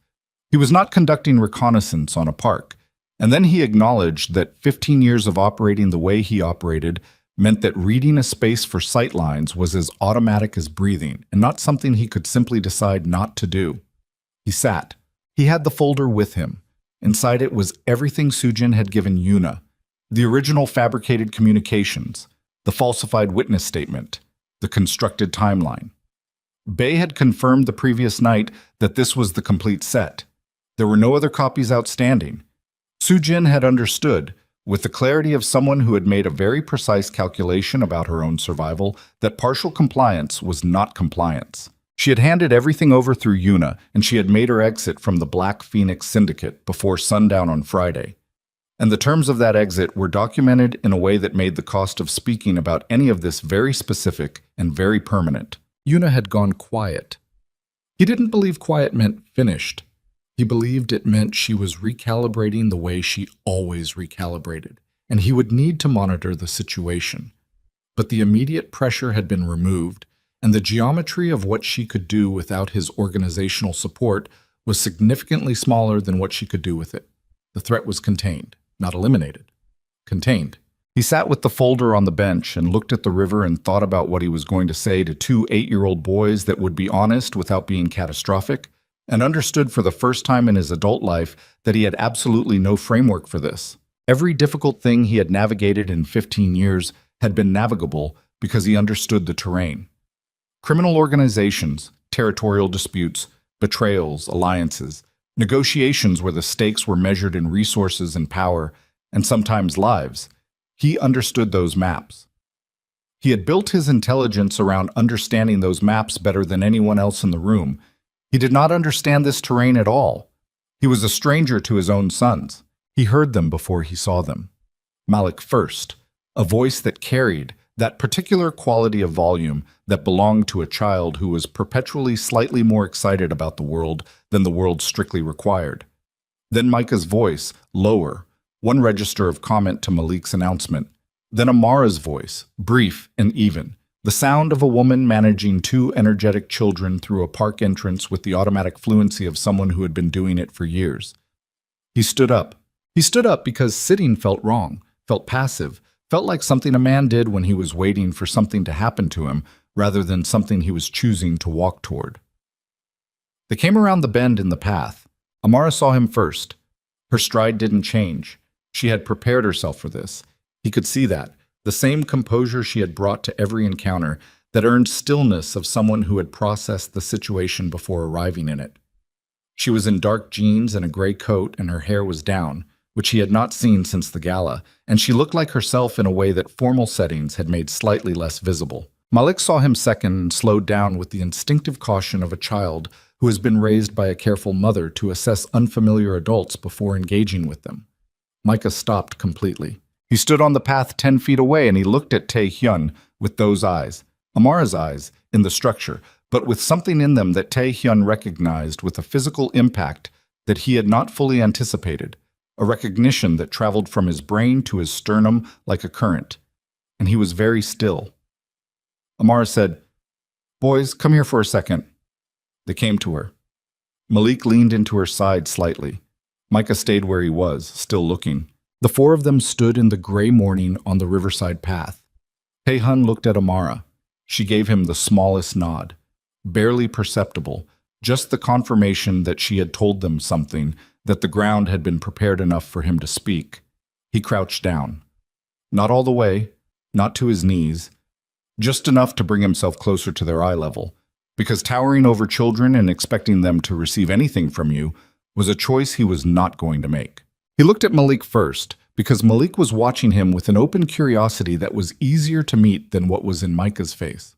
He was not conducting reconnaissance on a park. And then he acknowledged that 15 years of operating the way he operated meant that reading a space for sight lines was as automatic as breathing and not something he could simply decide not to do. He sat. He had the folder with him. Inside it was everything Sujin had given Yuna, the original fabricated communications, the falsified witness statement, the constructed timeline. Bae had confirmed the previous night that this was the complete set. There were no other copies outstanding. Sujin had understood, with the clarity of someone who had made a very precise calculation about her own survival, that partial compliance was not compliance. She had handed everything over through Yuna, and she had made her exit from the Black Phoenix Syndicate before sundown on Friday. And the terms of that exit were documented in a way that made the cost of speaking about any of this very specific and very permanent. Yuna had gone quiet. He didn't believe quiet meant finished. He believed it meant she was recalibrating the way she always recalibrated, and he would need to monitor the situation. But the immediate pressure had been removed, and the geometry of what she could do without his organizational support was significantly smaller than what she could do with it. The threat was contained, not eliminated. Contained. He sat with the folder on the bench and looked at the river and thought about what he was going to say to 2 8-year-old boys that would be honest without being catastrophic, and understood for the first time in his adult life that he had absolutely no framework for this. Every difficult thing he had navigated in 15 years had been navigable because he understood the terrain. Criminal organizations, territorial disputes, betrayals, alliances, negotiations where the stakes were measured in resources and power, and sometimes lives. He understood those maps. He had built his intelligence around understanding those maps better than anyone else in the room. He did not understand this terrain at all. He was a stranger to his own sons. He heard them before he saw them. Malik first, a voice that carried that particular quality of volume that belonged to a child who was perpetually slightly more excited about the world than the world strictly required. Then Micah's voice, lower, one register of comment to Malik's announcement. Then Amara's voice, brief and even. The sound of a woman managing 2 energetic children through a park entrance with the automatic fluency of someone who had been doing it for years. He stood up. He stood up because sitting felt wrong, felt passive, felt like something a man did when he was waiting for something to happen to him rather than something he was choosing to walk toward. They came around the bend in the path. Amara saw him first. Her stride didn't change. She had prepared herself for this. He could see that. The same composure she had brought to every encounter that earned stillness of someone who had processed the situation before arriving in it. She was in dark jeans and a gray coat, and her hair was down, which he had not seen since the gala, and she looked like herself in a way that formal settings had made slightly less visible. Malik saw him second and slowed down with the instinctive caution of a child who has been raised by a careful mother to assess unfamiliar adults before engaging with them. Micah stopped completely. He stood on the path 10 feet away and he looked at Tae-hyun with those eyes, Amara's eyes, in the structure, but with something in them that Tae-hyun recognized with a physical impact that he had not fully anticipated, a recognition that traveled from his brain to his sternum like a current. And he was very still. Amara said, "Boys, come here for a second." They came to her. Malik leaned into her side slightly. Micah stayed where he was, still looking. The four of them stood in the gray morning on the riverside path. Tae-hyun looked at Amara. She gave him the smallest nod, barely perceptible, just the confirmation that she had told them something, that the ground had been prepared enough for him to speak. He crouched down. Not all the way, not to his knees, just enough to bring himself closer to their eye level, because towering over children and expecting them to receive anything from you was a choice he was not going to make. He looked at Malik first, because Malik was watching him with an open curiosity that was easier to meet than what was in Micah's face.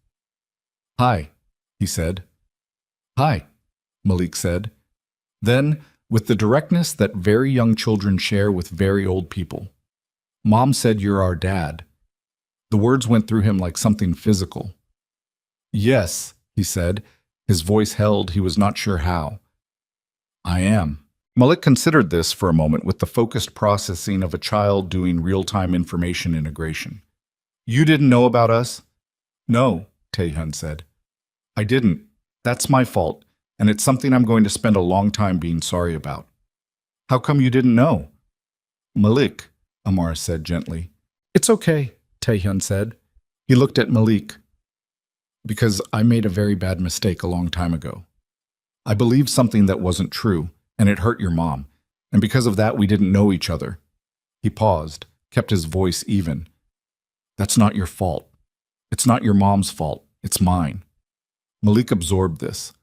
"Hi," he said. "Hi," Malik said. Then, with the directness that very young children share with very old people, "Mom said you're our dad." The words went through him like something physical. "Yes," he said. His voice held, he was not sure how. "I am." Malik considered this for a moment with the focused processing of a child doing real-time information integration. "You didn't know about us?" "No," Tae-hyun said. "I didn't. That's my fault, and it's something I'm going to spend a long time being sorry about." "How come you didn't know?" "Malik," Amara said gently. "It's okay," Tae-hyun said. He looked at Malik. "Because I made a very bad mistake a long time ago. I believed something that wasn't true, and it hurt your mom, and because of that we didn't know each other." He paused, kept his voice even. "That's not your fault. It's not your mom's fault. It's mine." Malik absorbed this,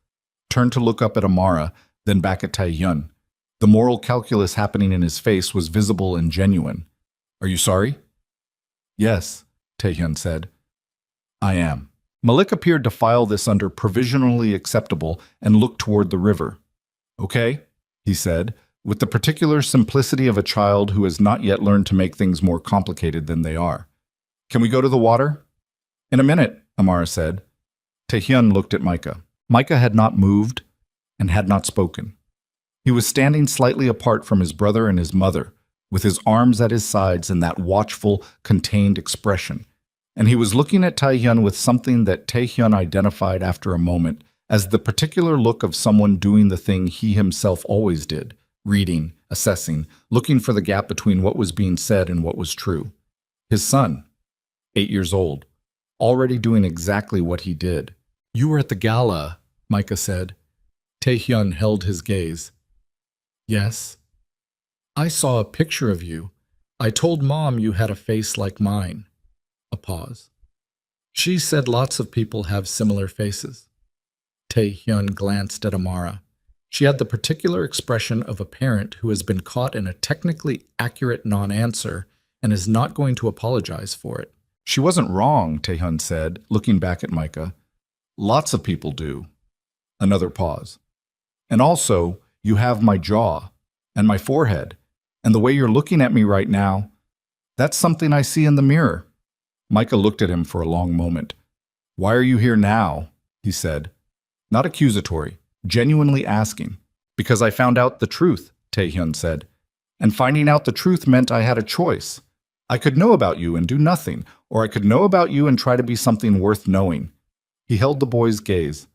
turned to look up at Amara, then back at Tae-hyun. The moral calculus happening in his face was visible and genuine. "Are you sorry?" "Yes," Tae-hyun said. "I am." Malik appeared to file this under provisionally acceptable and looked toward the river. "Okay," he said, with the particular simplicity of a child who has not yet learned to make things more complicated than they are. "Can we go to the water?" "In a minute," Amara said. Tae-hyun looked at Micah. Micah had not moved and had not spoken. He was standing slightly apart from his brother and his mother, with his arms at his sides in that watchful, contained expression. And he was looking at Tae-hyun with something that Tae-hyun identified after a moment as the particular look of someone doing the thing he himself always did, reading, assessing, looking for the gap between what was being said and what was true. His son, 8 years old, already doing exactly what he did. "You were at the gala," Micah said. Tae-hyun held his gaze. "Yes. I saw a picture of you. I told Mom you had a face like mine." A pause. "She said lots of people have similar faces." Tae-hyun glanced at Amara. She had the particular expression of a parent who has been caught in a technically accurate non-answer and is not going to apologize for it. "She wasn't wrong," Tae-hyun said, looking back at Micah. "Lots of people do." Another pause. "And also, you have my jaw, and my forehead, and the way you're looking at me right now, that's something I see in the mirror." Micah looked at him for a long moment. "Why are you here now?" he said. Not accusatory, genuinely asking. "Because I found out the truth," Tae-hyun said. "And finding out the truth meant I had a choice. I could know about you and do nothing, or I could know about you and try to be something worth knowing." He held the boy's gaze.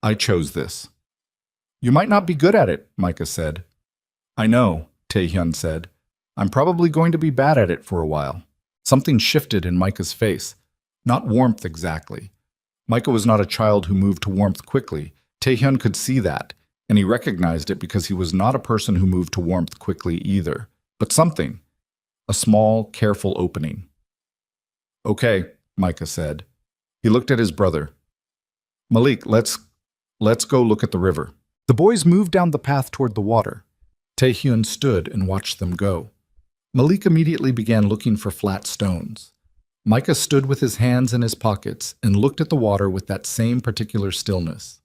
"I chose this." "You might not be good at it," Micah said. "I know," Tae-hyun said. "I'm probably going to be bad at it for a while." Something shifted in Micah's face. Not warmth exactly. Micah was not a child who moved to warmth quickly. Tae-hyun could see that, and he recognized it because he was not a person who moved to warmth quickly either. But something. A small, careful opening. "Okay," Micah said. He looked at his brother. "Malik, let's go look at the river." The boys moved down the path toward the water. Tae-hyun stood and watched them go. Malik immediately began looking for flat stones. Micah stood with his hands in his pockets and looked at the water with that same particular stillness.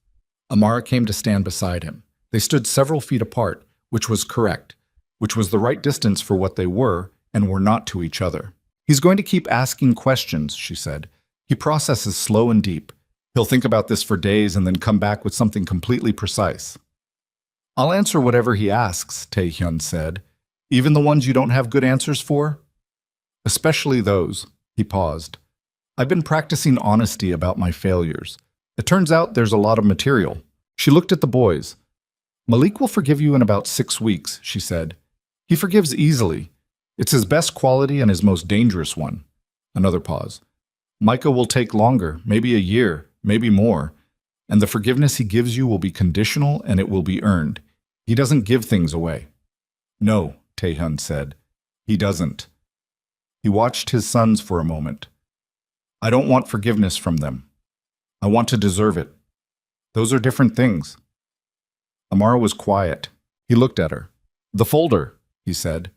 Amara came to stand beside him. They stood several feet apart, which was correct, which was the right distance for what they were and were not to each other. He's going to keep asking questions, she said. He processes slow and deep. He'll think about this for days and then come back with something completely precise. I'll answer whatever he asks, Tae-hyun said. Even the ones you don't have good answers for? Especially those. He paused. I've been practicing honesty about my failures. It turns out there's a lot of material. She looked at the boys. Malik will forgive you in about 6 weeks, she said. He forgives easily. It's his best quality and his most dangerous one. Another pause. Micah will take longer, maybe a year, maybe more. And the forgiveness he gives you will be conditional and it will be earned. He doesn't give things away. No, Tae-hyun said. He doesn't. He watched his sons for a moment. I don't want forgiveness from them. I want to deserve it. Those are different things. Amara was quiet. He looked at her. The folder, he said.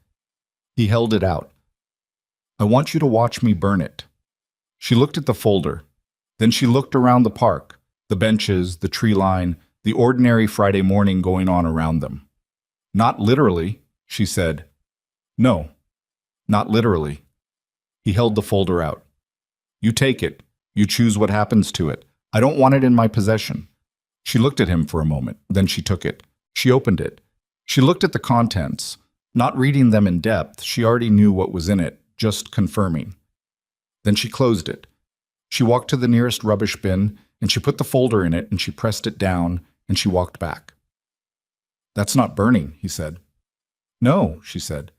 He held it out. I want you to watch me burn it. She looked at the folder. Then she looked around the park, the benches, the tree line, the ordinary Friday morning going on around them. Not literally, she said. No, not literally. He held the folder out. You take it. You choose what happens to it. I don't want it in my possession. She looked at him for a moment. Then she took it. She opened it. She looked at the contents. Not reading them in depth, she already knew what was in it, just confirming. Then she closed it. She walked to the nearest rubbish bin, and she put the folder in it, and she pressed it down, and she walked back. That's not burning, he said. No, she said.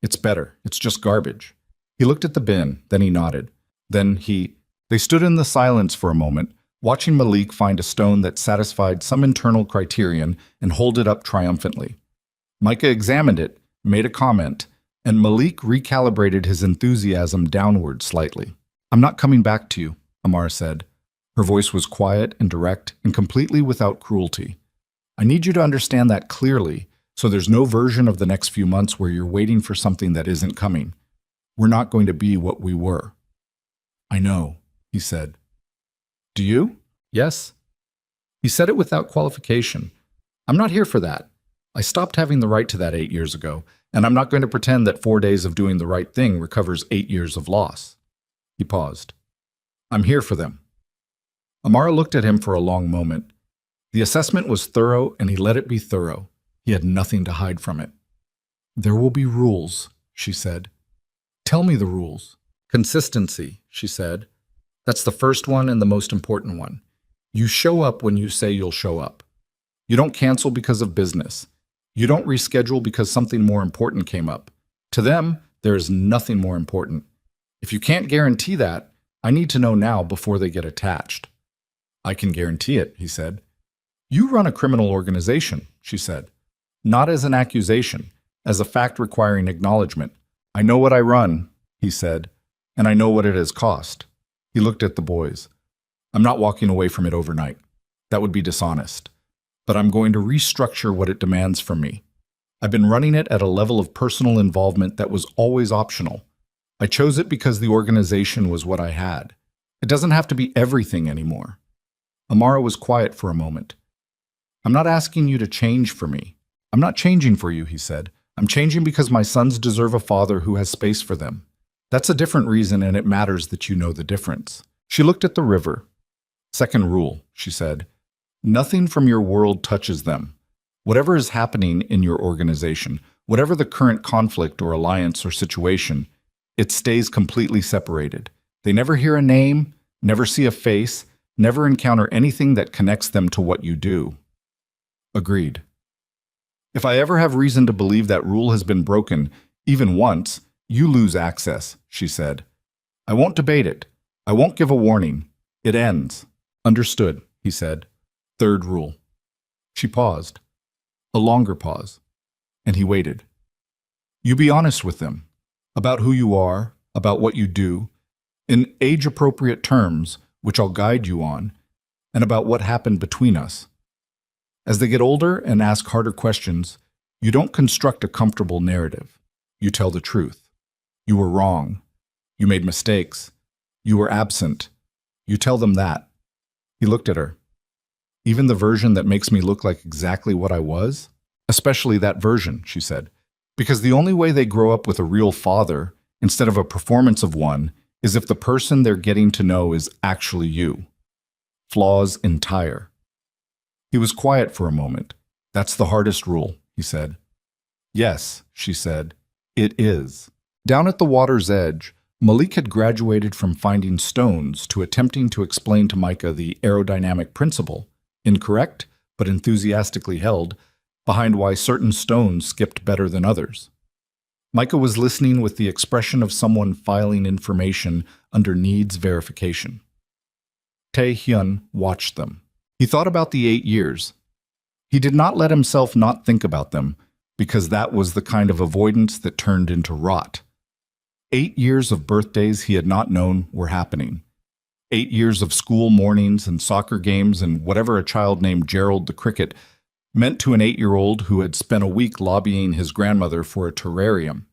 It's better. It's just garbage. He looked at the bin, then he nodded. They stood in the silence for a moment, watching Malik find a stone that satisfied some internal criterion and hold it up triumphantly. Micah examined it, made a comment, and Malik recalibrated his enthusiasm downward slightly. I'm not coming back to you, Amara said. Her voice was quiet and direct and completely without cruelty. I need you to understand that clearly, so there's no version of the next few months where you're waiting for something that isn't coming. We're not going to be what we were. I know, he said. Do you? Yes. He said it without qualification. I'm not here for that. I stopped having the right to that 8 years ago, and I'm not going to pretend that 4 days of doing the right thing recovers 8 years of loss. He paused. I'm here for them. Amara looked at him for a long moment. The assessment was thorough, and he let it be thorough. He had nothing to hide from it. There will be rules, she said. Tell me the rules. Consistency, she said. That's the first one and the most important one. You show up when you say you'll show up. You don't cancel because of business. You don't reschedule because something more important came up. To them, there is nothing more important. If you can't guarantee that, I need to know now before they get attached. I can guarantee it, he said. You run a criminal organization, she said. Not as an accusation, as a fact requiring acknowledgement. I know what I run, he said, and I know what it has cost. He looked at the boys. I'm not walking away from it overnight. That would be dishonest. But I'm going to restructure what it demands from me. I've been running it at a level of personal involvement that was always optional. I chose it because the organization was what I had. It doesn't have to be everything anymore. Amara was quiet for a moment. I'm not asking you to change for me. I'm not changing for you, he said. I'm changing because my sons deserve a father who has space for them. That's a different reason, and it matters that you know the difference. She looked at the river. Second rule, she said. Nothing from your world touches them. Whatever is happening in your organization, whatever the current conflict or alliance or situation, it stays completely separated. They never hear a name, never see a face, never encounter anything that connects them to what you do. Agreed. If I ever have reason to believe that rule has been broken, even once, you lose access, she said. I won't debate it. I won't give a warning. It ends. Understood, he said. Third rule. She paused. A longer pause. And he waited. You be honest with them. About who you are, about what you do, in age-appropriate terms, which I'll guide you on, and about what happened between us. As they get older and ask harder questions, you don't construct a comfortable narrative. You tell the truth. You were wrong. You made mistakes. You were absent. You tell them that. He looked at her. Even the version that makes me look like exactly what I was? Especially that version, she said. Because the only way they grow up with a real father, instead of a performance of one, is if the person they're getting to know is actually you. Flaws entire. He was quiet for a moment. That's the hardest rule, he said. Yes, she said. It is. Down at the water's edge, Malik had graduated from finding stones to attempting to explain to Micah the aerodynamic principle, incorrect but enthusiastically held, behind why certain stones skipped better than others. Micah was listening with the expression of someone filing information under needs verification. Tae-hyun watched them. He thought about the 8 years. He did not let himself not think about them, because that was the kind of avoidance that turned into rot. 8 years of birthdays he had not known were happening. 8 years of school mornings and soccer games and whatever a child named Gerald the Cricket meant to an 8-year-old who had spent a week lobbying his grandmother for a terrarium.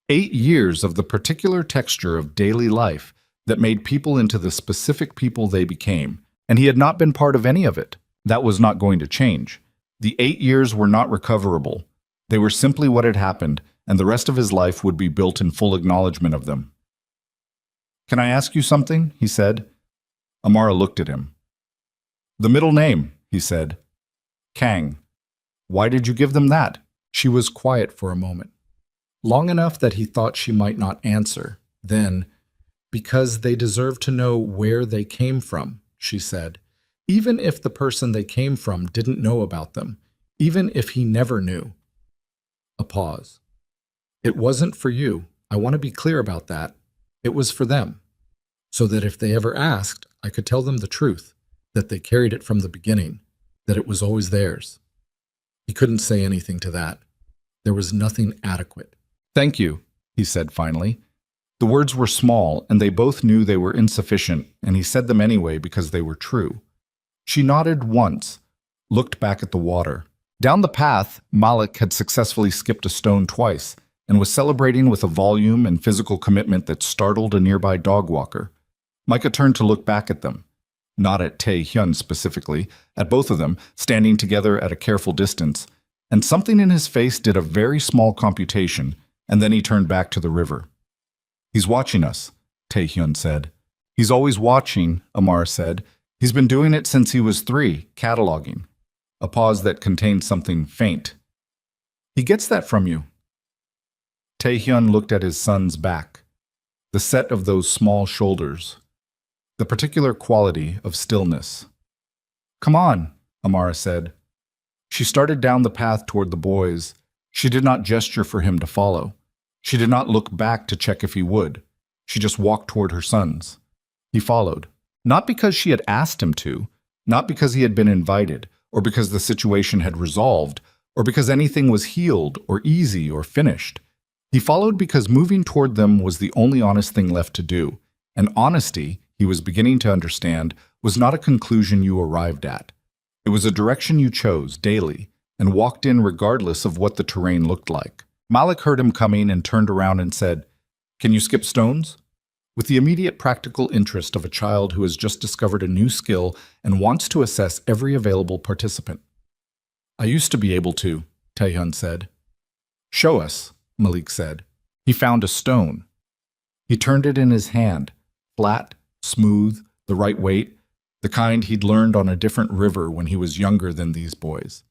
8 years of the particular texture of daily life that made people into the specific people they became, and he had not been part of any of it. That was not going to change. The 8 years were not recoverable. They were simply what had happened, and the rest of his life would be built in full acknowledgement of them. "Can I ask you something?" he said. Amara looked at him. "The middle name," he said. "Kang. Why did you give them that?" She was quiet for a moment, long enough that he thought she might not answer. Then, "Because they deserve to know where they came from," she said, "even if the person they came from didn't know about them, even if he never knew." A pause. "It wasn't for you. I want to be clear about that. It was for them, so that if they ever asked, I could tell them the truth, that they carried it from the beginning, that it was always theirs." He couldn't say anything to that. There was nothing adequate. "Thank you," he said finally. The words were small, and they both knew they were insufficient, and he said them anyway because they were true. She nodded once, looked back at the water. Down the path, Malik had successfully skipped a stone twice, and was celebrating with a volume and physical commitment that startled a nearby dog walker. Micah turned to look back at them. Not at Tae-hyun specifically, at both of them, standing together at a careful distance, and something in his face did a very small computation, and then he turned back to the river. "He's watching us," Tae-hyun said. "He's always watching," Amara said. "He's been doing it since he was 3, cataloging." A pause that contained something faint. "He gets that from you." Tae-hyun looked at his son's back, the set of those small shoulders, the particular quality of stillness. "Come on," Amara said. She started down the path toward the boys. She did not gesture for him to follow. She did not look back to check if he would. She just walked toward her sons. He followed. Not because she had asked him to, not because he had been invited, or because the situation had resolved, or because anything was healed, or easy, or finished. He followed because moving toward them was the only honest thing left to do, and honesty, he was beginning to understand, was not a conclusion you arrived at. It was a direction you chose daily, and walked in regardless of what the terrain looked like. Malik heard him coming and turned around and said, "Can you skip stones?" With the immediate practical interest of a child who has just discovered a new skill and wants to assess every available participant. "I used to be able to," Tae-hyun said. "Show us," Malik said. He found a stone. He turned it in his hand, flat, smooth, the right weight, the kind he'd learned on a different river when he was younger than these boys.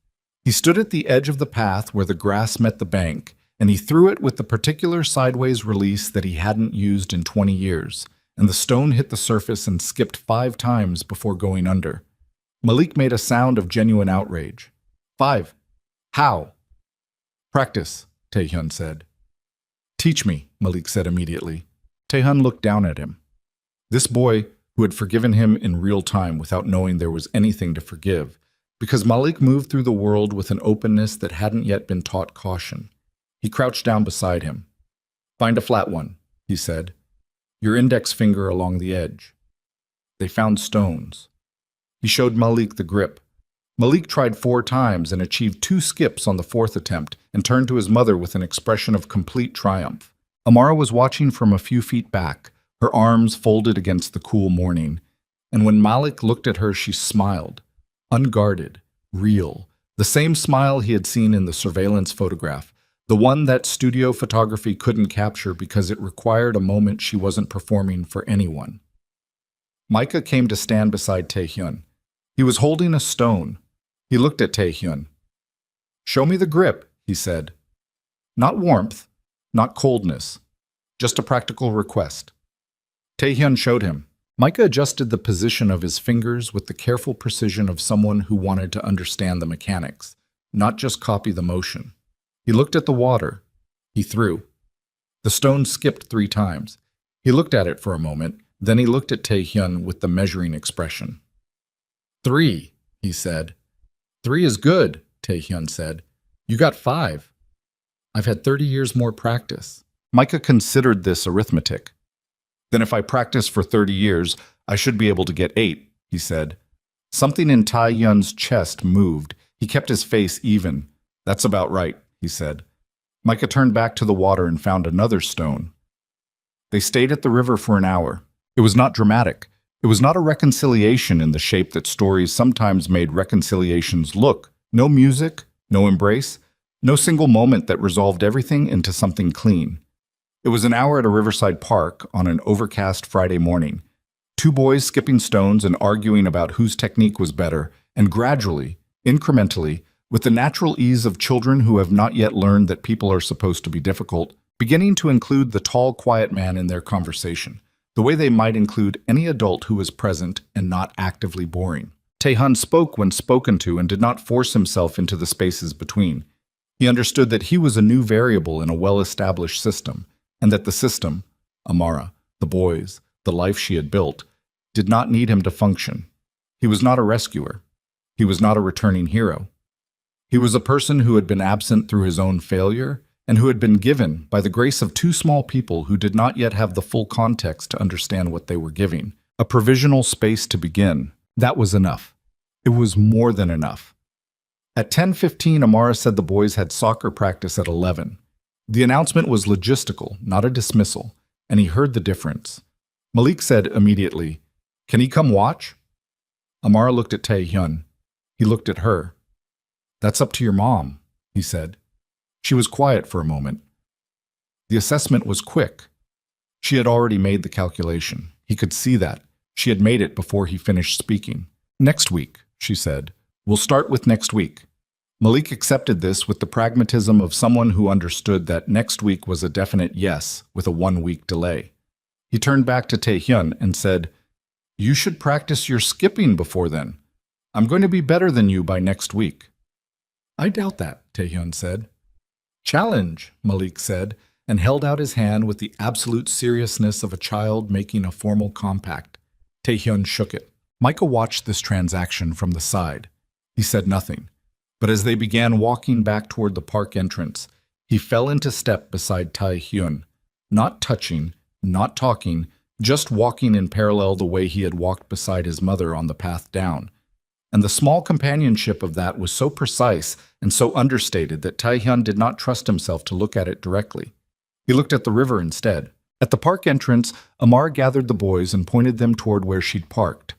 He stood at the edge of the path where the grass met the bank, and he threw it with the particular sideways release that he hadn't used in 20 years, and the stone hit the surface and skipped 5 times before going under. Malik made a sound of genuine outrage. 5. How? "Practice," Tae-hyun said. "Teach me," Malik said immediately. Tae-hyun looked down at him. This boy, who had forgiven him in real time without knowing there was anything to forgive, because Malik moved through the world with an openness that hadn't yet been taught caution. He crouched down beside him. "Find a flat one," he said. "Your index finger along the edge." They found stones. He showed Malik the grip. Malik tried 4 times and achieved 2 skips on the 4th attempt and turned to his mother with an expression of complete triumph. Amara was watching from a few feet back, her arms folded against the cool morning, and when Malik looked at her she smiled. unguarded, real, the same smile he had seen in the surveillance photograph, the one that studio photography couldn't capture because it required a moment she wasn't performing for anyone. Micah came to stand beside Taehyun. He was holding a stone. He looked at Taehyun. "Show me the grip," he said. Not warmth, not coldness, just a practical request. Taehyun showed him. Micah adjusted the position of his fingers with the careful precision of someone who wanted to understand the mechanics, not just copy the motion. He looked at the water. He threw. The stone skipped 3 times. He looked at it for a moment, then he looked at Taehyun with the measuring expression. 3, he said. 3 is good, Taehyun said. You got 5. I've had 30 years more practice. Micah considered this arithmetic. Then if I practice for 30 years, I should be able to get 8, he said. Something in Taehyun's chest moved. He kept his face even. That's about right, he said. Micah turned back to the water and found another stone. They stayed at the river for an hour. It was not dramatic. It was not a reconciliation in the shape that stories sometimes made reconciliations look. No music, no embrace, no single moment that resolved everything into something clean. It was an hour at a riverside park on an overcast Friday morning. 2 boys skipping stones and arguing about whose technique was better, and gradually, incrementally, with the natural ease of children who have not yet learned that people are supposed to be difficult, beginning to include the tall, quiet man in their conversation, the way they might include any adult who was present and not actively boring. Taehyun spoke when spoken to and did not force himself into the spaces between. He understood that he was a new variable in a well-established system, and that the system, Amara, the boys, the life she had built, did not need him to function. He was not a rescuer. He was not a returning hero. He was a person who had been absent through his own failure and who had been given, by the grace of 2 small people who did not yet have the full context to understand what they were giving, a provisional space to begin. That was enough. It was more than enough. At 10:15, Amara said the boys had soccer practice at 11. The announcement was logistical, not a dismissal, and he heard the difference. Malik said immediately, "Can he come watch?" Amara looked at Taehyun. He looked at her. "That's up to your mom," he said. She was quiet for a moment. The assessment was quick. She had already made the calculation. He could see that. She had made it before he finished speaking. "Next week," she said. "We'll start with next week." Malik accepted this with the pragmatism of someone who understood that next week was a definite yes with a 1-week delay. He turned back to Taehyun and said, "You should practice your skipping before then. I'm going to be better than you by next week." "I doubt that," Taehyun said. "Challenge," Malik said, and held out his hand with the absolute seriousness of a child making a formal compact. Taehyun shook it. Micah watched this transaction from the side. He said nothing. But as they began walking back toward the park entrance, he fell into step beside Taehyun, not touching, not talking, just walking in parallel the way he had walked beside his mother on the path down. And the small companionship of that was so precise and so understated that Taehyun did not trust himself to look at it directly. He looked at the river instead. At the park entrance, Amar gathered the boys and pointed them toward where she'd parked.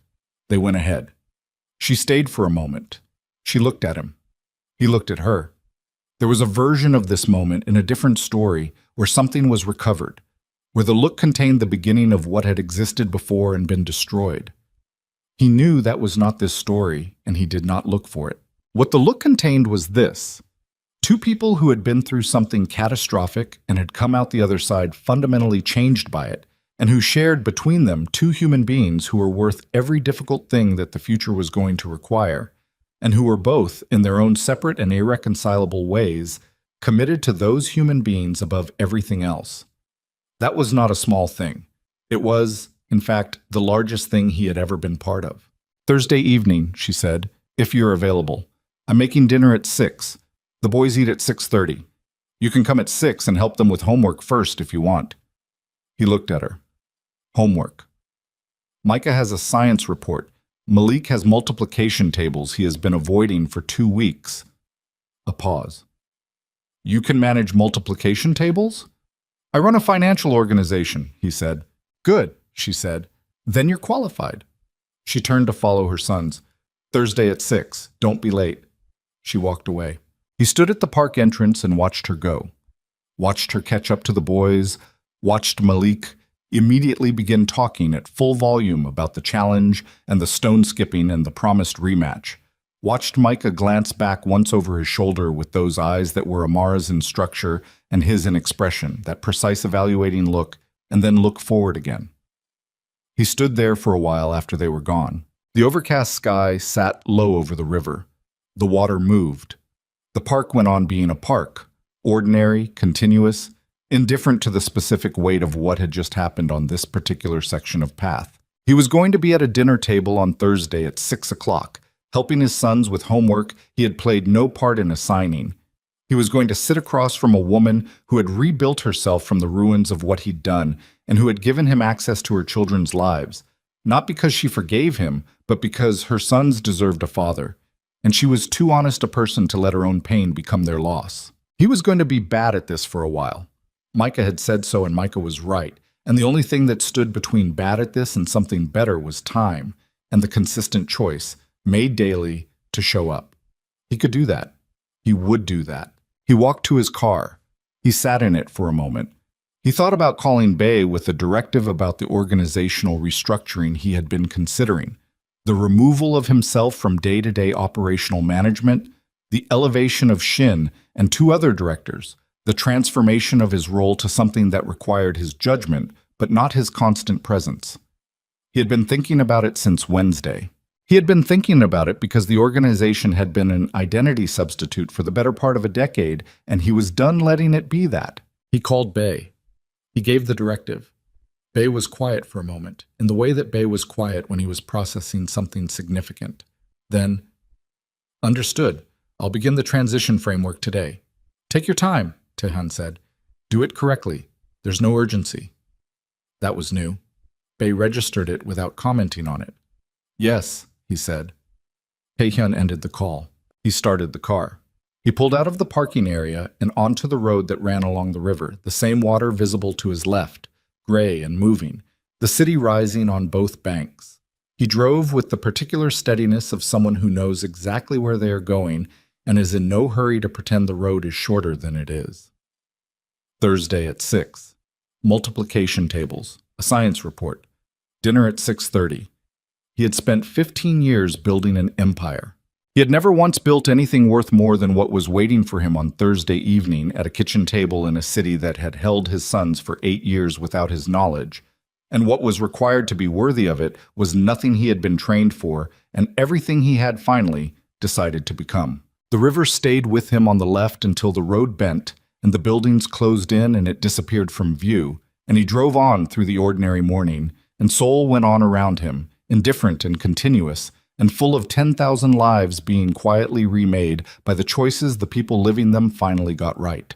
They went ahead. She stayed for a moment. She looked at him. He looked at her. There was a version of this moment in a different story where something was recovered, where the look contained the beginning of what had existed before and been destroyed. He knew that was not this story, and he did not look for it. What the look contained was this: 2 people who had been through something catastrophic and had come out the other side fundamentally changed by it, and who shared between them 2 human beings who were worth every difficult thing that the future was going to require, and who were both, in their own separate and irreconcilable ways, committed to those human beings above everything else. That was not a small thing. It was, in fact, the largest thing he had ever been part of. "Thursday evening," she said, "if you're available. I'm making dinner at 6. The boys eat at 6:30. You can come at 6 and help them with homework first if you want." He looked at her. Homework. Micah has a science report. Malik has multiplication tables he has been avoiding for 2 weeks. A pause. "You can manage multiplication tables?" "I run a financial organization," he said. "Good," she said. "Then you're qualified." She turned to follow her sons. Thursday at 6. Don't be late. She walked away. He stood at the park entrance and watched her go. Watched her catch up to the boys, watched Malik immediately begin talking at full volume about the challenge and the stone skipping and the promised rematch. Watched Micah glance back once over his shoulder with those eyes that were Amara's in structure and his in expression, that precise evaluating look, and then look forward again. He stood there for a while after they were gone. The overcast sky sat low over the river. The water moved. The park went on being a park, ordinary, continuous, indifferent to the specific weight of what had just happened on this particular section of path. He was going to be at a dinner table on Thursday at 6 o'clock, helping his sons with homework he had played no part in assigning. He was going to sit across from a woman who had rebuilt herself from the ruins of what he'd done and who had given him access to her children's lives, not because she forgave him, but because her sons deserved a father, and she was too honest a person to let her own pain become their loss. He was going to be bad at this for a while. Micah had said so, and Micah was right, and the only thing that stood between bad at this and something better was time and the consistent choice, made daily, to show up. He could do that. He would do that. He walked to his car. He sat in it for a moment. He thought about calling Bay with a directive about the organizational restructuring he had been considering, the removal of himself from day-to-day operational management, the elevation of Shin and two other directors, the transformation of his role to something that required his judgment, but not his constant presence. He had been thinking about it since Wednesday. He had been thinking about it because the organization had been an identity substitute for the better part of a decade, and he was done letting it be that. He called Bay. He gave the directive. Bay was quiet for a moment, in the way that Bay was quiet when he was processing something significant. Then, understood. I'll begin the transition framework today. Take your time, Tehan said. Do it correctly. There's no urgency. That was new. Bay registered it without commenting on it. Yes, he said. Taehyun ended the call. He started the car. He pulled out of the parking area and onto the road that ran along the river, the same water visible to his left, gray and moving, the city rising on both banks. He drove with the particular steadiness of someone who knows exactly where they are going and is in no hurry to pretend the road is shorter than it is. Thursday at 6. Multiplication tables. A science report. Dinner at 6:30. He had spent 15 years building an empire. He had never once built anything worth more than what was waiting for him on Thursday evening at a kitchen table in a city that had held his sons for 8 years without his knowledge, and what was required to be worthy of it was nothing he had been trained for and everything he had finally decided to become. The river stayed with him on the left until the road bent and the buildings closed in and it disappeared from view, and he drove on through the ordinary morning, and Seoul went on around him, indifferent and continuous, and full of 10,000 lives being quietly remade by the choices the people living them finally got right.